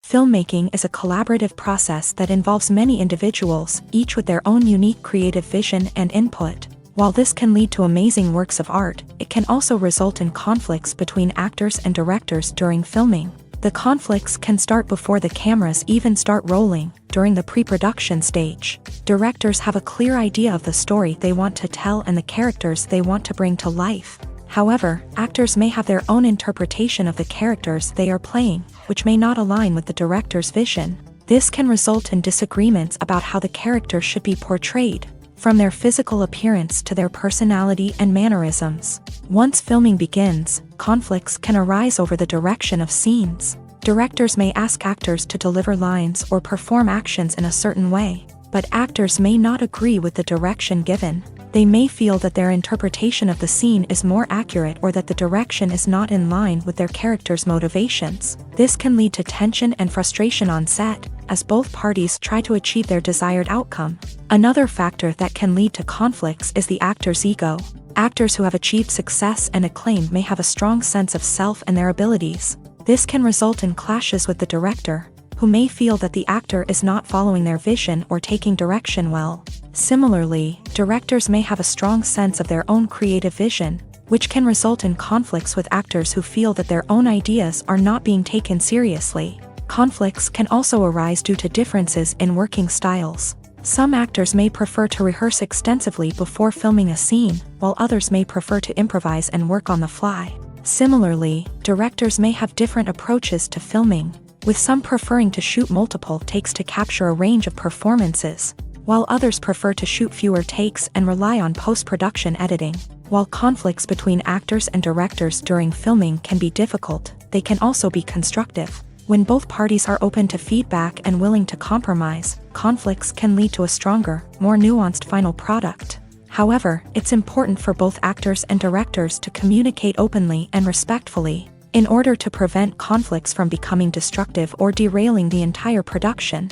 Filmmaking is a collaborative process that involves many individuals, each with their own unique creative vision and input. While this can lead to amazing works of art, it can also result in conflicts between actors and directors during filming. The conflicts can start before the cameras even start rolling, during the pre-production stage. Directors have a clear idea of the story they want to tell and the characters they want to bring to life. However, actors may have their own interpretation of the characters they are playing, which may not align with the director's vision. This can result in disagreements about how the characters should be portrayed, from their physical appearance to their personality and mannerisms. Once filming begins, conflicts can arise over the direction of scenes. Directors may ask actors to deliver lines or perform actions in a certain way, but actors may not agree with the direction given. They may feel that their interpretation of the scene is more accurate or that the direction is not in line with their character's motivations. This can lead to tension and frustration on set, as both parties try to achieve their desired outcome. Another factor that can lead to conflicts is the actor's ego. Actors who have achieved success and acclaim may have a strong sense of self and their abilities. This can result in clashes with the director, who may feel that the actor is not following their vision or taking direction well. Similarly, directors may have a strong sense of their own creative vision, which can result in conflicts with actors who feel that their own ideas are not being taken seriously. Conflicts can also arise due to differences in working styles. Some actors may prefer to rehearse extensively before filming a scene, while others may prefer to improvise and work on the fly. Similarly, directors may have different approaches to filming, with some preferring to shoot multiple takes to capture a range of performances, while others prefer to shoot fewer takes and rely on post-production editing. While conflicts between actors and directors during filming can be difficult, they can also be constructive. When both parties are open to feedback and willing to compromise, conflicts can lead to a stronger, more nuanced final product. However, it's important for both actors and directors to communicate openly and respectfully, in order to prevent conflicts from becoming destructive or derailing the entire production.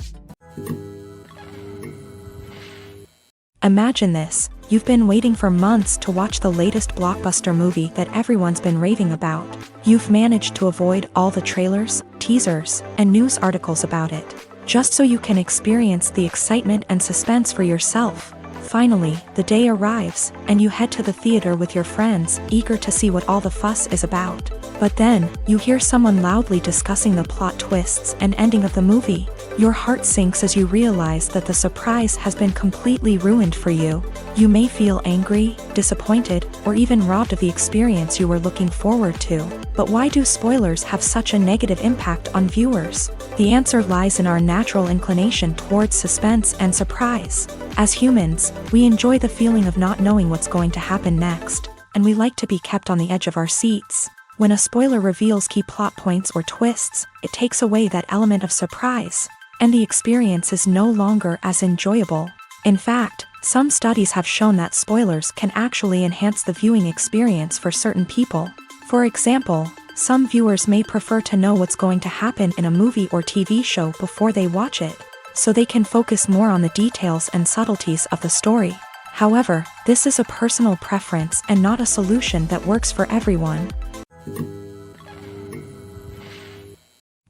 Imagine this: you've been waiting for months to watch the latest blockbuster movie that everyone's been raving about. You've managed to avoid all the trailers, teasers, and news articles about it, just so you can experience the excitement and suspense for yourself. Finally, the day arrives, and you head to the theater with your friends, eager to see what all the fuss is about. But then, you hear someone loudly discussing the plot twists and ending of the movie. Your heart sinks as you realize that the surprise has been completely ruined for you. You may feel angry, disappointed, or even robbed of the experience you were looking forward to. But why do spoilers have such a negative impact on viewers? The answer lies in our natural inclination towards suspense and surprise. As humans, we enjoy the feeling of not knowing what's going to happen next, and we like to be kept on the edge of our seats. When a spoiler reveals key plot points or twists, it takes away that element of surprise, and the experience is no longer as enjoyable. In fact, some studies have shown that spoilers can actually enhance the viewing experience for certain people. For example, some viewers may prefer to know what's going to happen in a movie or TV show before they watch it, so they can focus more on the details and subtleties of the story. However, this is a personal preference and not a solution that works for everyone.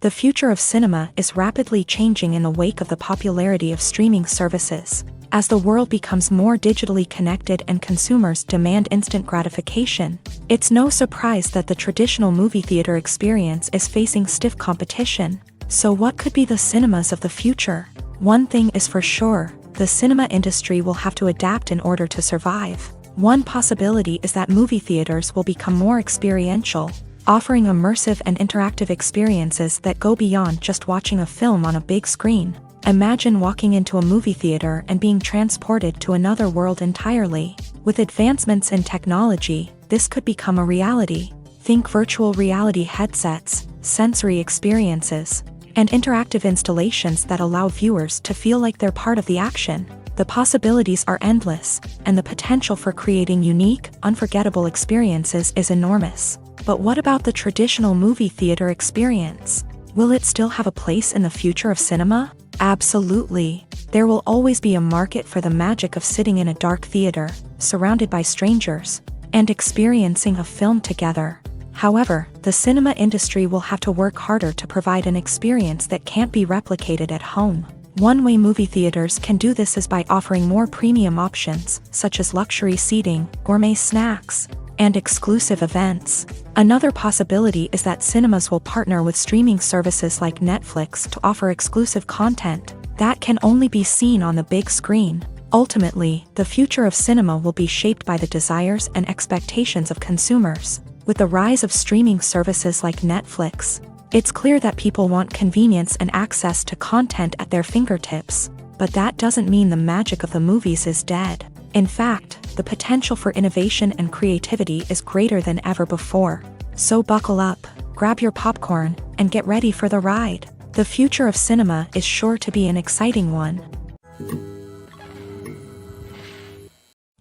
The future of cinema is rapidly changing in the wake of the popularity of streaming services. As the world becomes more digitally connected and consumers demand instant gratification, it's no surprise that the traditional movie theater experience is facing stiff competition. So what could be the cinemas of the future? One thing is for sure: the cinema industry will have to adapt in order to survive. One possibility is that movie theaters will become more experiential, offering immersive and interactive experiences that go beyond just watching a film on a big screen. Imagine walking into a movie theater and being transported to another world entirely. With advancements in technology, this could become a reality. Think virtual reality headsets, sensory experiences, and interactive installations that allow viewers to feel like they're part of the action. The possibilities are endless, and the potential for creating unique, unforgettable experiences is enormous. But what about the traditional movie theater experience? Will it still have a place in the future of cinema? Absolutely. There will always be a market for the magic of sitting in a dark theater, surrounded by strangers, and experiencing a film together. However, the cinema industry will have to work harder to provide an experience that can't be replicated at home. One way movie theaters can do this is by offering more premium options, such as luxury seating, gourmet snacks, and exclusive events. Another possibility is that cinemas will partner with streaming services like Netflix to offer exclusive content that can only be seen on the big screen. Ultimately, the future of cinema will be shaped by the desires and expectations of consumers. With the rise of streaming services like Netflix, it's clear that people want convenience and access to content at their fingertips. But that doesn't mean the magic of the movies is dead. In fact, the potential for innovation and creativity is greater than ever before. So buckle up, grab your popcorn, and get ready for the ride. The future of cinema is sure to be an exciting one.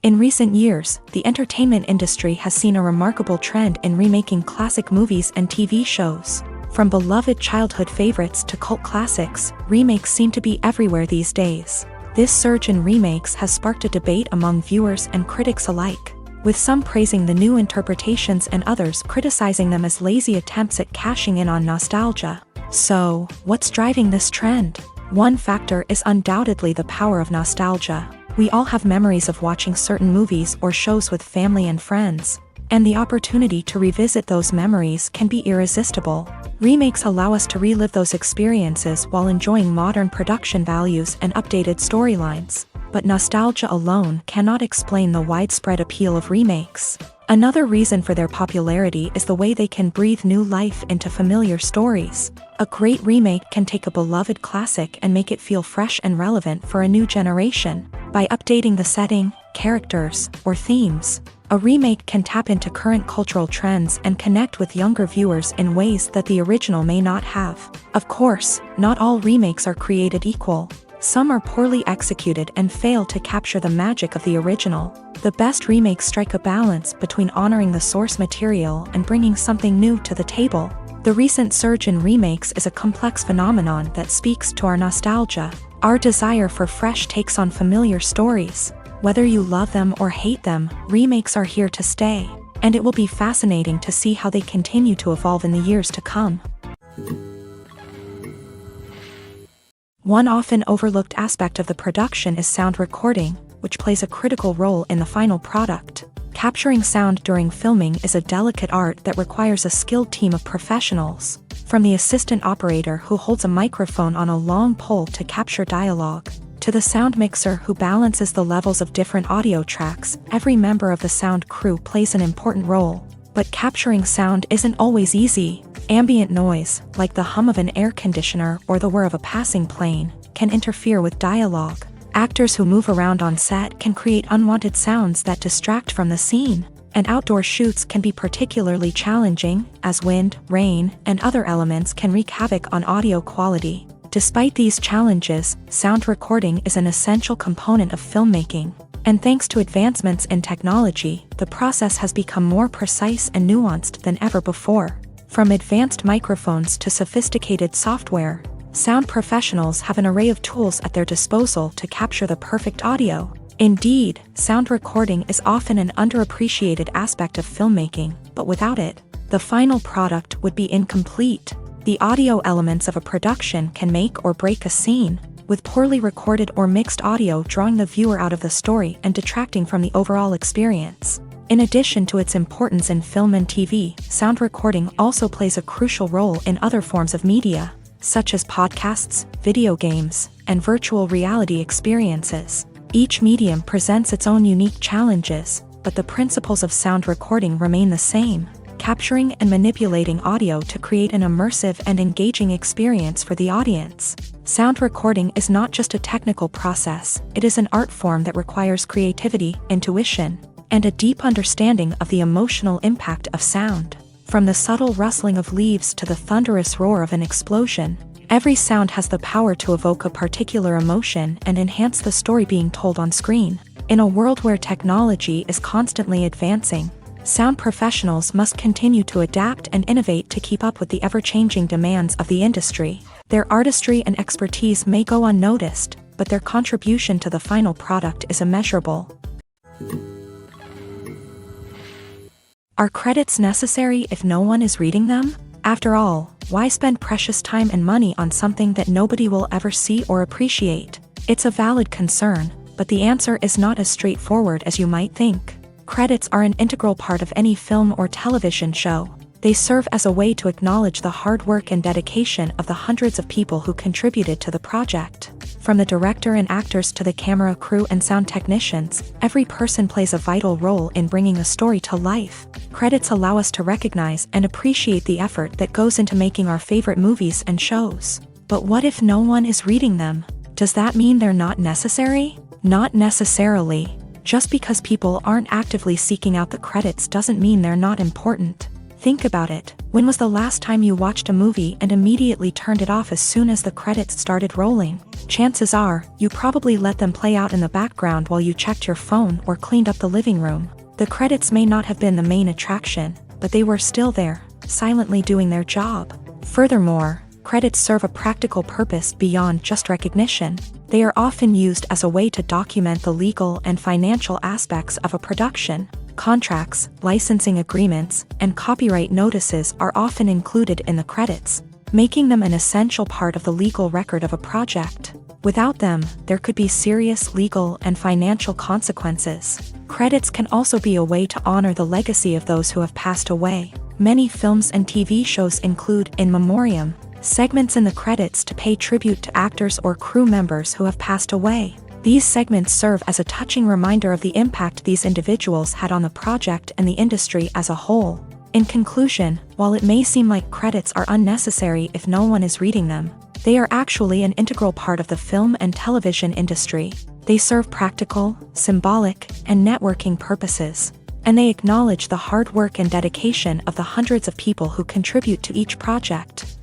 In recent years, the entertainment industry has seen a remarkable trend in remaking classic movies and TV shows. From beloved childhood favorites to cult classics, remakes seem to be everywhere these days. This surge in remakes has sparked a debate among viewers and critics alike, with some praising the new interpretations and others criticizing them as lazy attempts at cashing in on nostalgia. So, what's driving this trend? One factor is undoubtedly the power of nostalgia. We all have memories of watching certain movies or shows with family and friends, and the opportunity to revisit those memories can be irresistible. Remakes allow us to relive those experiences while enjoying modern production values and updated storylines. But nostalgia alone cannot explain the widespread appeal of remakes. Another reason for their popularity is the way they can breathe new life into familiar stories. A great remake can take a beloved classic and make it feel fresh and relevant for a new generation. By updating the setting, characters, or themes, a remake can tap into current cultural trends and connect with younger viewers in ways that the original may not have. Of course, not all remakes are created equal. Some are poorly executed and fail to capture the magic of the original. The best remakes strike a balance between honoring the source material and bringing something new to the table. The recent surge in remakes is a complex phenomenon that speaks to our nostalgia, our desire for fresh takes on familiar stories. Whether you love them or hate them, remakes are here to stay, and it will be fascinating to see how they continue to evolve in the years to come. One often overlooked aspect of the production is sound recording, which plays a critical role in the final product. Capturing sound during filming is a delicate art that requires a skilled team of professionals, from the assistant operator who holds a microphone on a long pole to capture dialogue, to the sound mixer who balances the levels of different audio tracks. Every member of the sound crew plays an important role. But capturing sound isn't always easy. Ambient noise, like the hum of an air conditioner or the whir of a passing plane, can interfere with dialogue. Actors who move around on set can create unwanted sounds that distract from the scene. And outdoor shoots can be particularly challenging, as wind, rain, and other elements can wreak havoc on audio quality. Despite these challenges, sound recording is an essential component of filmmaking. And thanks to advancements in technology, the process has become more precise and nuanced than ever before. From advanced microphones to sophisticated software, sound professionals have an array of tools at their disposal to capture the perfect audio. Indeed, sound recording is often an underappreciated aspect of filmmaking, but without it, the final product would be incomplete. The audio elements of a production can make or break a scene, with poorly recorded or mixed audio drawing the viewer out of the story and detracting from the overall experience. In addition to its importance in film and TV, sound recording also plays a crucial role in other forms of media, such as podcasts, video games, and virtual reality experiences. Each medium presents its own unique challenges, but the principles of sound recording remain the same: capturing and manipulating audio to create an immersive and engaging experience for the audience. Sound recording is not just a technical process, it is an art form that requires creativity, intuition, and a deep understanding of the emotional impact of sound. From the subtle rustling of leaves to the thunderous roar of an explosion, every sound has the power to evoke a particular emotion and enhance the story being told on screen. In a world where technology is constantly advancing, sound professionals must continue to adapt and innovate to keep up with the ever-changing demands of the industry. Their artistry and expertise may go unnoticed, but their contribution to the final product is immeasurable. Are credits necessary if no one is reading them? After all, why spend precious time and money on something that nobody will ever see or appreciate? It's a valid concern, but the answer is not as straightforward as you might think. Credits are an integral part of any film or television show. They serve as a way to acknowledge the hard work and dedication of the hundreds of people who contributed to the project. From the director and actors to the camera crew and sound technicians, every person plays a vital role in bringing a story to life. Credits allow us to recognize and appreciate the effort that goes into making our favorite movies and shows. But what if no one is reading them? Does that mean they're not necessary? Not necessarily. Just because people aren't actively seeking out the credits doesn't mean they're not important. Think about it. When was the last time you watched a movie and immediately turned it off as soon as the credits started rolling? Chances are, you probably let them play out in the background while you checked your phone or cleaned up the living room. The credits may not have been the main attraction, but they were still there, silently doing their job. Furthermore, credits serve a practical purpose beyond just recognition. They are often used as a way to document the legal and financial aspects of a production. Contracts, licensing agreements, and copyright notices are often included in the credits, making them an essential part of the legal record of a project. Without them, there could be serious legal and financial consequences. Credits can also be a way to honor the legacy of those who have passed away. Many films and TV shows include in memoriam segments in the credits to pay tribute to actors or crew members who have passed away. These segments serve as a touching reminder of the impact these individuals had on the project and the industry as a whole. In conclusion, while it may seem like credits are unnecessary if no one is reading them, they are actually an integral part of the film and television industry. They serve practical, symbolic, and networking purposes, and they acknowledge the hard work and dedication of the hundreds of people who contribute to each project.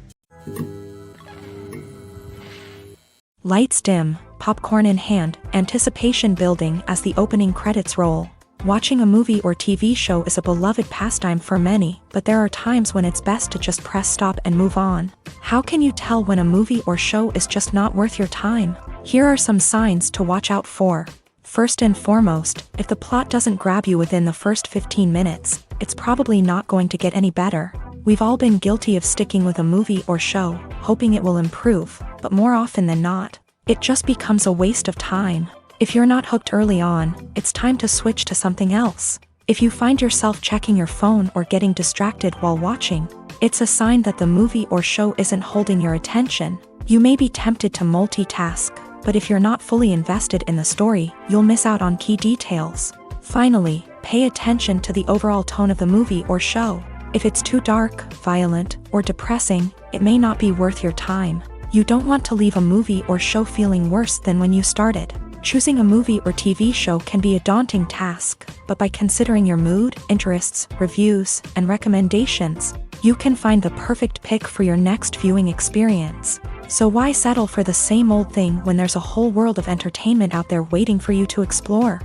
Lights dim, popcorn in hand, anticipation building as the opening credits roll. Watching a movie or TV show is a beloved pastime for many, but there are times when it's best to just press stop and move on. How can you tell when a movie or show is just not worth your time? Here are some signs to watch out for. First and foremost, if the plot doesn't grab you within the first 15 minutes, it's probably not going to get any better. We've all been guilty of sticking with a movie or show, hoping it will improve, but more often than not, it just becomes a waste of time. If you're not hooked early on, it's time to switch to something else. If you find yourself checking your phone or getting distracted while watching, it's a sign that the movie or show isn't holding your attention. You may be tempted to multitask, but if you're not fully invested in the story, you'll miss out on key details. Finally, pay attention to the overall tone of the movie or show. If it's too dark, violent, or depressing, it may not be worth your time. You don't want to leave a movie or show feeling worse than when you started. Choosing a movie or TV show can be a daunting task, but by considering your mood, interests, reviews, and recommendations, you can find the perfect pick for your next viewing experience. So why settle for the same old thing when there's a whole world of entertainment out there waiting for you to explore?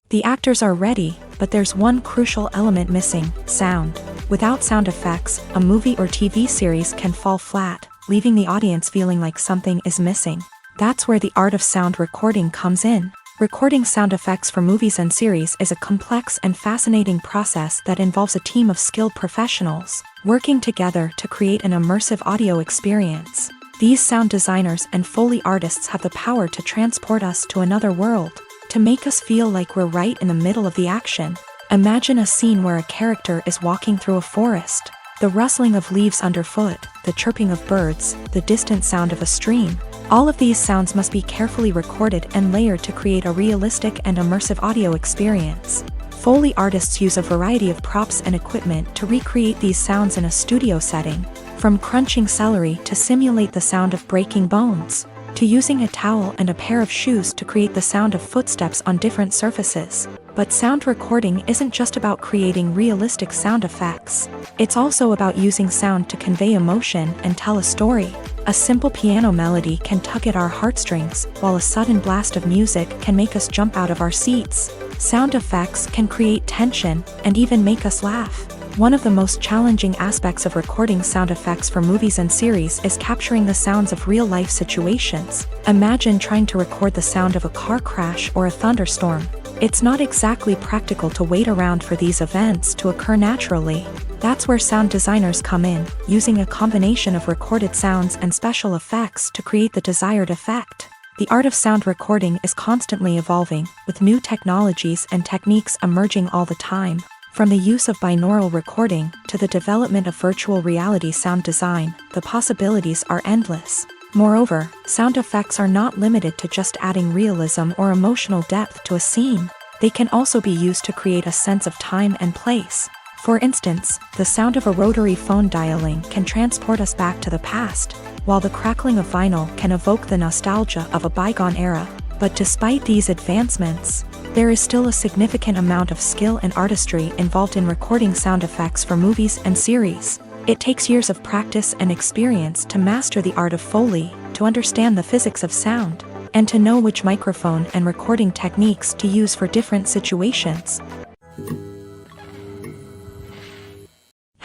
The actors are ready, but there's one crucial element missing: sound. Without sound effects, a movie or TV series can fall flat, leaving the audience feeling like something is missing. That's where the art of sound recording comes in. Recording sound effects for movies and series is a complex and fascinating process that involves a team of skilled professionals working together to create an immersive audio experience. These sound designers and Foley artists have the power to transport us to another world, to make us feel like we're right in the middle of the action. Imagine a scene where a character is walking through a forest. The rustling of leaves underfoot, the chirping of birds, the distant sound of a stream. All of these sounds must be carefully recorded and layered to create a realistic and immersive audio experience. Foley artists use a variety of props and equipment to recreate these sounds in a studio setting, from crunching celery to simulate the sound of breaking bones, to using a towel and a pair of shoes to create the sound of footsteps on different surfaces. But sound recording isn't just about creating realistic sound effects. It's also about using sound to convey emotion and tell a story. A simple piano melody can tug at our heartstrings, while a sudden blast of music can make us jump out of our seats. Sound effects can create tension and even make us laugh. One of the most challenging aspects of recording sound effects for movies and series is capturing the sounds of real-life situations. Imagine trying to record the sound of a car crash or a thunderstorm. It's not exactly practical to wait around for these events to occur naturally. That's where sound designers come in, using a combination of recorded sounds and special effects to create the desired effect. The art of sound recording is constantly evolving, with new technologies and techniques emerging all the time. From the use of binaural recording to the development of virtual reality sound design, the possibilities are endless. Moreover, sound effects are not limited to just adding realism or emotional depth to a scene. They can also be used to create a sense of time and place. For instance, the sound of a rotary phone dialing can transport us back to the past, while the crackling of vinyl can evoke the nostalgia of a bygone era. But despite these advancements, there is still a significant amount of skill and artistry involved in recording sound effects for movies and series. It takes years of practice and experience to master the art of Foley, to understand the physics of sound, and to know which microphone and recording techniques to use for different situations.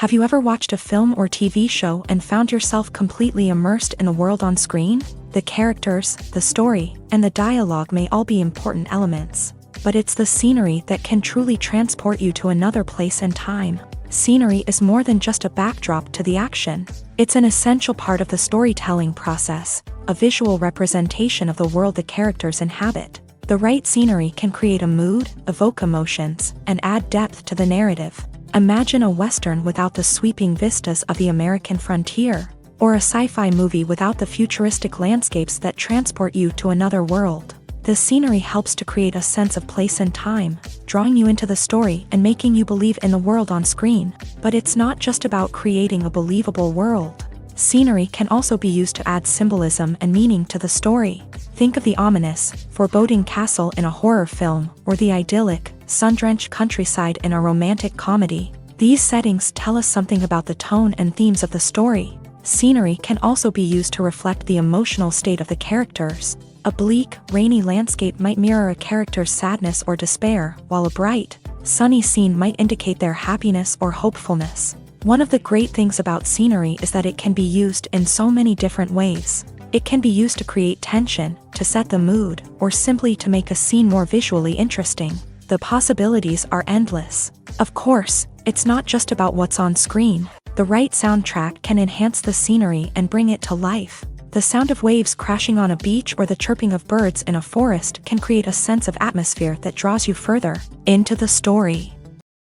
Have you ever watched a film or TV show and found yourself completely immersed in the world on screen? The characters, the story, and the dialogue may all be important elements, but it's the scenery that can truly transport you to another place and time. Scenery is more than just a backdrop to the action. It's an essential part of the storytelling process, a visual representation of the world the characters inhabit. The right scenery can create a mood, evoke emotions, and add depth to the narrative. Imagine a Western without the sweeping vistas of the American frontier, or a sci-fi movie without the futuristic landscapes that transport you to another world. The scenery helps to create a sense of place and time, drawing you into the story and making you believe in the world on screen. But it's not just about creating a believable world. Scenery can also be used to add symbolism and meaning to the story. Think of the ominous, foreboding castle in a horror film, or the idyllic, sun-drenched countryside in a romantic comedy. These settings tell us something about the tone and themes of the story. Scenery can also be used to reflect the emotional state of the characters. A bleak, rainy landscape might mirror a character's sadness or despair, while a bright, sunny scene might indicate their happiness or hopefulness. One of the great things about scenery is that it can be used in so many different ways. It can be used to create tension, to set the mood, or simply to make a scene more visually interesting. The possibilities are endless. Of course, it's not just about what's on screen. The right soundtrack can enhance the scenery and bring it to life. The sound of waves crashing on a beach or the chirping of birds in a forest can create a sense of atmosphere that draws you further into the story.